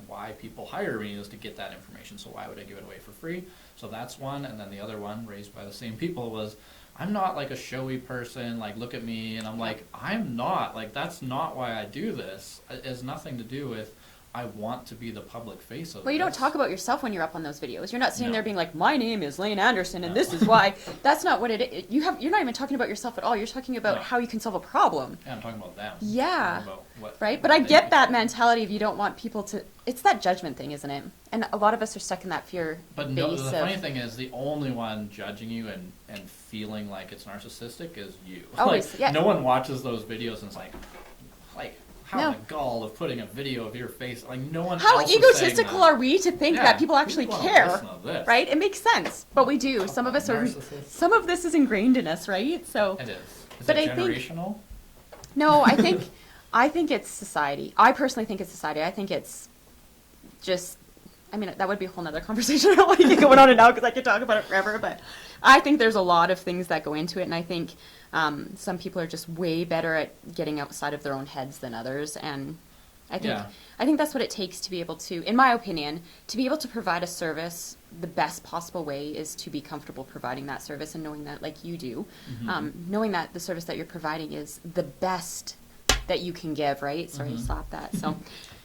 why people hire me, is to get that information. So why would I give it away for free? So that's one. And then the other one, raised by the same people, was, I'm not like a showy person, like, look at me. And I'm like, I'm not. Like, that's not why I do this. It has nothing to do with I want to be the public face of Well, you don't this. talk about yourself when you're up on those videos. You're not sitting No. there being like, my name is Lane Anderson and No. this is why. That's not what it is. You're not even talking about yourself at all. You're talking about No. how you can solve a problem. Yeah, I'm talking about them. Yeah. I'm talking about what Right? But I they get think. that mentality of you don't want people to, it's that judgment thing, isn't it? And a lot of us are stuck in that fear But no, base the of, funny thing is, the only one judging you and feeling like it's narcissistic is you. Always, yeah. No one watches those videos and is like, how No. the gall of putting a video of your face, like, no one how else is saying egotistical that. are we to think Yeah, that people actually people care? don't listen to this. Right? It makes sense. But we do. Some of us are, Narcissists. some of this is ingrained in us, right? So, It is. Is But it I think- generational? no, I think it's society. I personally think it's society. I think it's just, I mean, that would be a whole nother conversation. I don't want to keep going on and now because I could talk about it forever, but I think there's a lot of things that go into it, and I think some people are just way better at getting outside of their own heads than others, and I think that's what it takes to be able to, in my opinion, to be able to provide a service. The best possible way is to be comfortable providing that service, and knowing that, like you do, knowing that the service that you're providing is the best that you can give, right? Sorry to slap that. So,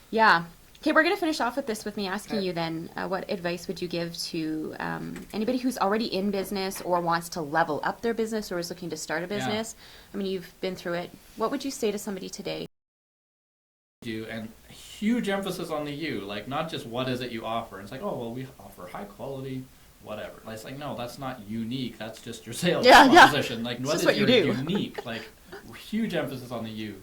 yeah. Okay, we're going to finish off with this, with me asking you then, what advice would you give to anybody who's already in business or wants to level up their business or is looking to start a business? I mean, you've been through it. What would you say to somebody today? And huge emphasis on the you, like, not just what is it you offer. It's like, oh, well, we offer high quality, whatever. It's like, no, that's not unique. That's just your sales proposition. Like, It's what just is what you your do. unique? Like, huge emphasis on the you.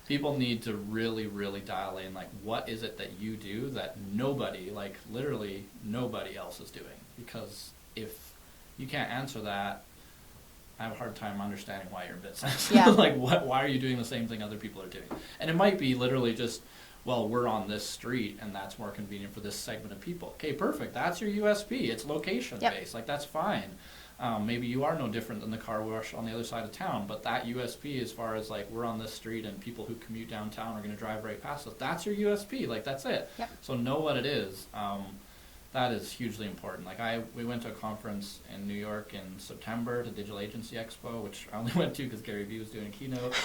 People need to really, really dial in, like, what is it that you do that nobody, like, literally nobody else is doing? Because if you can't answer that, I have a hard time understanding why you're in business. Yeah. Like, why are you doing the same thing other people are doing? And it might be literally just, well, we're on this street and that's more convenient for this segment of people. Okay, perfect. That's your USP. It's location based. Like, that's fine. Maybe you are no different than the car wash on the other side of town, but that USP, as far as, like, we're on this street and people who commute downtown are going to drive right past us, that's your USP. Like, that's it. Yep. So know what it is. That is hugely important. Like, we went to a conference in New York in September, to Digital Agency Expo, which I only went to because Gary Vee was doing a keynote,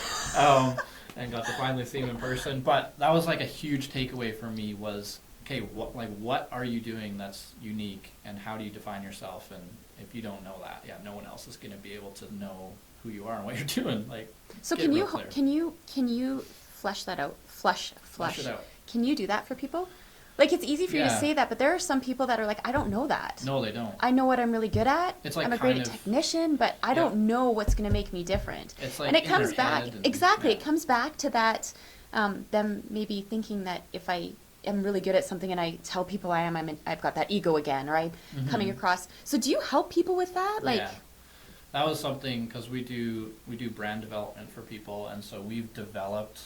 and got to finally see him in person. But that was, like, a huge takeaway for me was, okay, what are you doing that's unique, and how do you define yourself? And if you don't know that, no one else is going to be able to know who you are and what you're doing. Like, So get real clear. can you flesh that out? Flesh it out. Can you do that for people? Like, it's easy for you to Yeah. say that, but there are some people that are like, I don't know that. No, they don't. I know what I'm really good at. It's like I'm a great kind of- technician, but I don't know what's going to make me different. It's like and it in comes their back, head and- exactly, yeah. it comes back to that, them maybe thinking that if I am really good at something and I tell people I am, I've got that ego again, or I'm coming across. So do you help people with that? Like, Yeah. That was something, because we do brand development for people, and so we've developed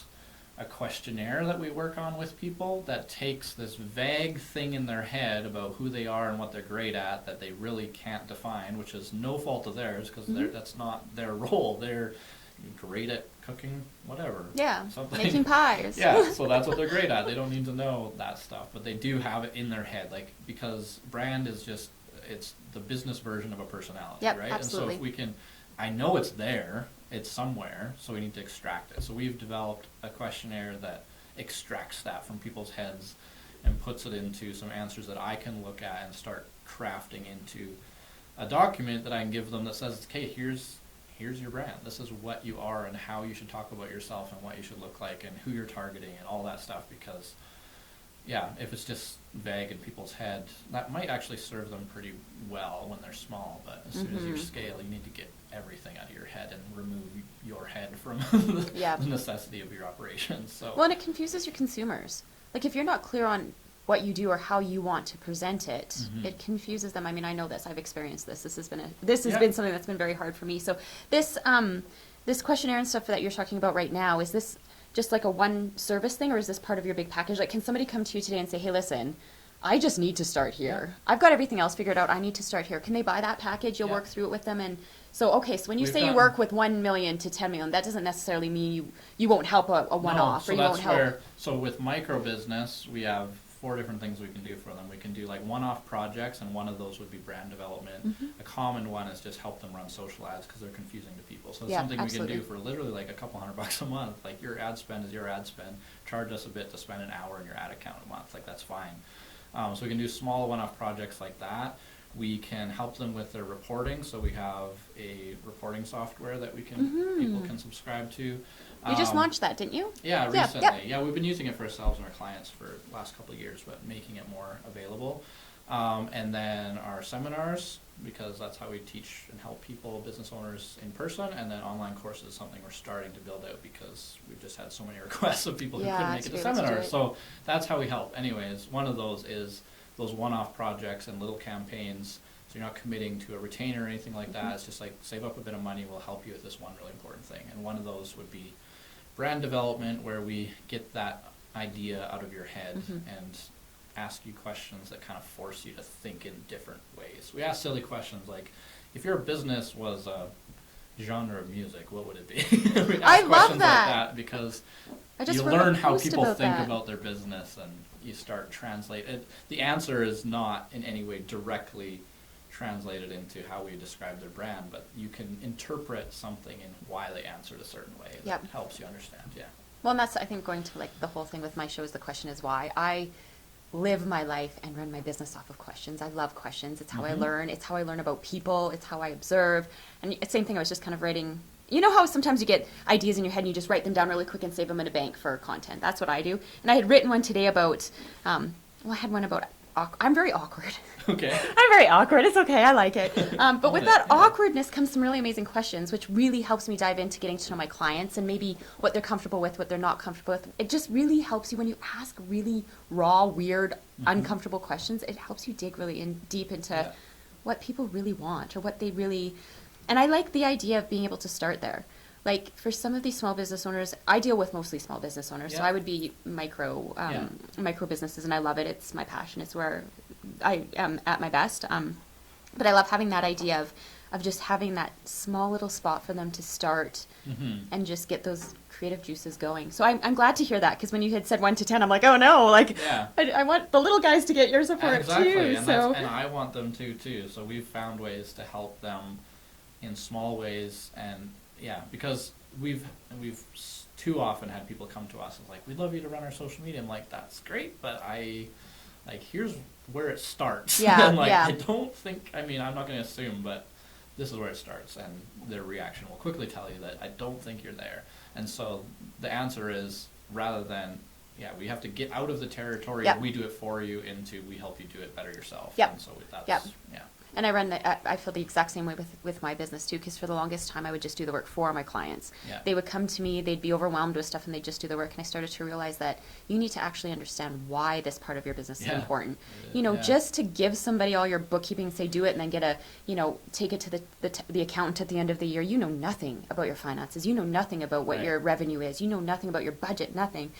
a questionnaire that we work on with people that takes this vague thing in their head about who they are and what they're great at that they really can't define, which is no fault of theirs, because that's not their role. They're great at cooking, whatever. yeah, something. making pies. Yeah, so that's what they're great at. They don't need to know that stuff, but they do have it in their head, like, because brand is just, it's the business version of a personality, Yep, right? absolutely. And so if we can, I know it's there, it's somewhere, so we need to extract it. So we've developed a questionnaire that extracts that from people's heads and puts it into some answers that I can look at and start crafting into a document that I can give them that says, okay, here's your brand. This is what you are and how you should talk about yourself and what you should look like and who you're targeting and all that stuff, because yeah, if it's just vague in people's head, that might actually serve them pretty well when they're small, but as soon as you scale, you need to get everything out of your head and remove your head from Yeah. the necessity of your operations. So Well, and it confuses your consumers. Like, if you're not clear on what you do or how you want to present it, it confuses them. I mean, I know this. I've experienced this. This has been something that's been very hard for me. So this this questionnaire and stuff that you're talking about right now, is this just like a one service thing, or is this part of your big package? Like, can somebody come to you today and say, hey, listen, I just need to start here. I've got everything else figured out. I need to start here. Can they buy that package? You'll work through it with them. And so, okay, so when you We've say you done- work with 1 million to 10 million, that doesn't necessarily mean you won't help a one-off, so or you won't that's help. where, so with micro business, we have 4 different things we can do for them. We can do like one-off projects, and one of those would be brand development. A common one is just help them run social ads because they're confusing to people. So it's Yeah, something absolutely. we can do for literally like a couple $100 a month. Like, your ad spend is your ad spend. Charge us a bit to spend an hour in your ad account a month. Like, that's fine. So we can do small one-off projects like that. We can help them with their reporting. So we have a reporting software that we can people can subscribe to. You just launched that, didn't you? Yeah, Yeah, recently. Yeah, we've been using it for ourselves and our clients for the last couple of years, but making it more available. And then our seminars, because that's how we teach and help people, business owners, in person. And then online courses is something we're starting to build out because we've just had so many requests of people who Yeah, couldn't make to it be to able to do seminars. it. So that's how we help. Anyways, one of those is those one-off projects and little campaigns. So you're not committing to a retainer or anything like that. It's just like, save up a bit of money, we'll help you with this one really important thing. And one of those would be brand development, where we get that idea out of your head and ask you questions that kind of force you to think in different ways. We ask silly questions like, if your business was a genre of music, what would it be? We ask I love questions that. like that because I just you wrote a learn how post people about think that. about their business, and you start translate it. The answer is not in any way directly translated into how we describe their brand, but you can interpret something in why they answered a certain way that Yep. helps you understand. Yeah. Well, and that's, I think, going to like the whole thing with my show is the question is why. I live my life and run my business off of questions. I love questions. It's how I learn. It's how I learn about people. It's how I observe. And the same thing, I was just kind of writing. You know how sometimes you get ideas in your head and you just write them down really quick and save them in a bank for content? That's what I do. And I had written one today about, I had one about, I'm very awkward. Okay. I'm very awkward. It's okay. I like it. But with Own it, that yeah. awkwardness comes some really amazing questions, which really helps me dive into getting to know my clients and maybe what they're comfortable with, what they're not comfortable with. It just really helps you when you ask really raw, weird, uncomfortable questions. It helps you dig really deep into what people really want or what they really. And I like the idea of being able to start there. Like, for some of these small business owners, I deal with mostly small business owners, so Yeah. I would be micro businesses, and I love it. It's my passion. It's where I am at my best. But I love having that idea of just having that small little spot for them to start and just get those creative juices going. So I'm glad to hear that, because when you had said 1 to 10, I'm like, oh no, like Yeah. I want the little guys to get your support Exactly, too. and, So and I want them to too. So we've found ways to help them in small ways, and because we've too often had people come to us and like, we'd love you to run our social media. I'm like, that's great, but here's where it starts. Yeah, And like, yeah. I don't think, I'm not going to assume, but this is where it starts, and their reaction will quickly tell you that I don't think you're there. And so the answer is, rather than yeah, we have to get out of the territory Yep. of we do it for you into we help you do it better yourself. Yep. And so that's, Yep. yeah. And I feel the exact same way with my business too, because for the longest time I would just do the work for my clients. Yeah. They would come to me, they'd be overwhelmed with stuff, and they'd just do the work. And I started to realize that you need to actually understand why this part of your business is Yeah. important. Yeah. Just to give somebody all your bookkeeping, say do it, and then get take it to the accountant at the end of the year. You know nothing about your finances. You know nothing about what Right. your revenue is. You know nothing about your budget. Nothing.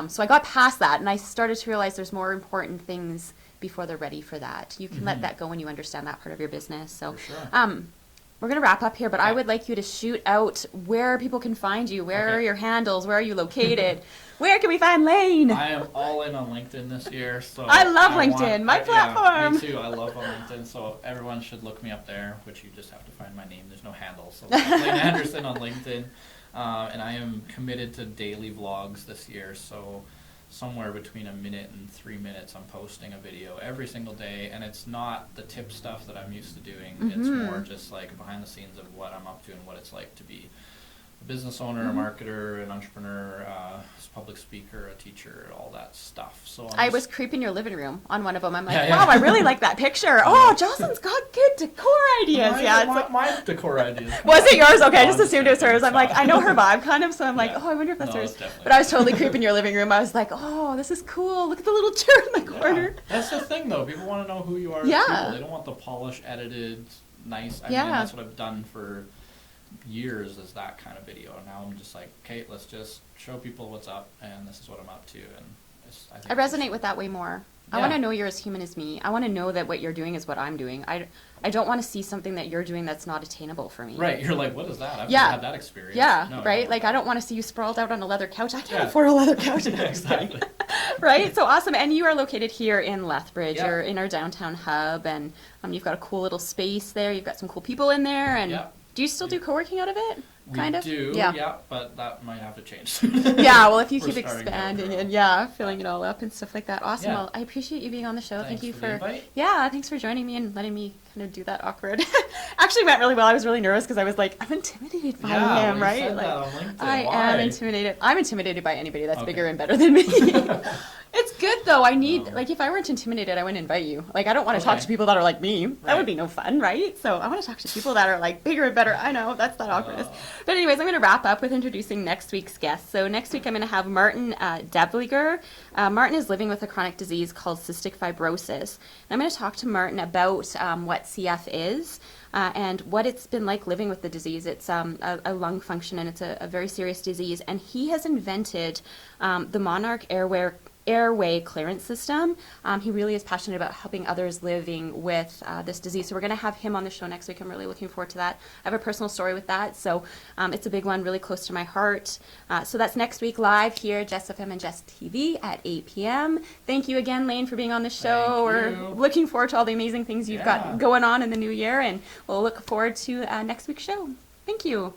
So I got past that, and I started to realize there's more important things before they're ready for that. You can let that go when you understand that part of your business. So, For sure. we're going to wrap up here, but I Okay. would like you to shoot out where people can find you. Where Okay. are your handles? Where are you located? Where can we find Lane? I am all in on LinkedIn this year, so I love LinkedIn, my platform. Me too. I love on LinkedIn, so everyone should look me up there. Which you just have to find my name. There's no handle, so Lane Anderson on LinkedIn. And I am committed to daily vlogs this year, so somewhere between a minute and 3 minutes, I'm posting a video every single day, and it's not the tip stuff that I'm used to doing. It's more just like behind the scenes of what I'm up to and what it's like to be a business owner, a marketer, an entrepreneur, public speaker, a teacher, all that stuff. So I was creeping your living room on one of them. I'm like, Yeah, yeah. wow, I really like that picture. Oh, Jocelyn's got good decor ideas. my, It's like, my decor ideas. was it yours? Okay, I just No, I'm assumed it was hers. I'm like, I know her kidding. vibe kind of, so I'm like, Yeah. oh, I wonder if that's No, hers. it's definitely But I was totally creeping your living room. I was like, oh, this is cool. Look at the little chair in the corner. Yeah. That's the thing, though. People want to know who you are. Yeah. As people. They don't want the polished, edited, nice. I mean, Yeah. that's what I've done for years. Is that kind of video. And now I'm just like, okay, let's just show people what's up, and this is what I'm up to. And I think I resonate with that way more. I Yeah. want to know you're as human as me. I want to know that what you're doing is what I'm doing. I don't want to see something that you're doing that's not attainable for me. Right. You're like, what is that? I've Yeah. never had that experience. Yeah, No, right? no, Like, no. I don't want to see you sprawled out on a leather couch. I can't Yeah. afford a leather couch. Yeah, exactly. Right? So awesome. And you are located here in Lethbridge. Yeah. You're in our downtown hub, and you've got a cool little space there. You've got some cool people in there. And Yeah. do you still do co-working out of it? We Kind of? do, Yeah. yeah, but that might have to change. Yeah, well, if you We're keep starting to expanding grow. and filling it all up and stuff like that. Awesome. Yeah. Well, I appreciate you being on the show. Thanks Thank you for the invite. Yeah, thanks for joining me and letting me kind of do that awkward. Actually went really well. I was really nervous because I was like, I'm intimidated by Yeah, him, well, you right? said Like, that on LinkedIn. I Why? am intimidated. I'm intimidated by anybody that's Okay. bigger and better than me. It's good though. I need No. like if I weren't intimidated, I wouldn't invite you. Like I don't want to talk Okay. to people that are like me. That Right. would be no fun, right? So I want to talk to people that are like bigger and better. I know that's that awkwardness. But anyways, I'm going to wrap up with introducing next week's guest. So next week I'm going to have Martin Devliger. Martin is living with a chronic disease called cystic fibrosis. And I'm going to talk to Martin about what CF is. And what it's been like living with the disease. It's a lung function, and it's a very serious disease. And he has invented the Monarch airway clearance system. He really is passionate about helping others living with this disease. So we're going to have him on the show next week. I'm really looking forward to that. I have a personal story with that, so it's a big one, really close to my heart. So that's next week live here at Jess FM and Jess TV at 8 p.m. Thank you again, Lane, for being on the show. Thank We're you. looking forward to all the amazing things you've Yeah. got going on in the new year, and we'll look forward to next week's show. Thank you.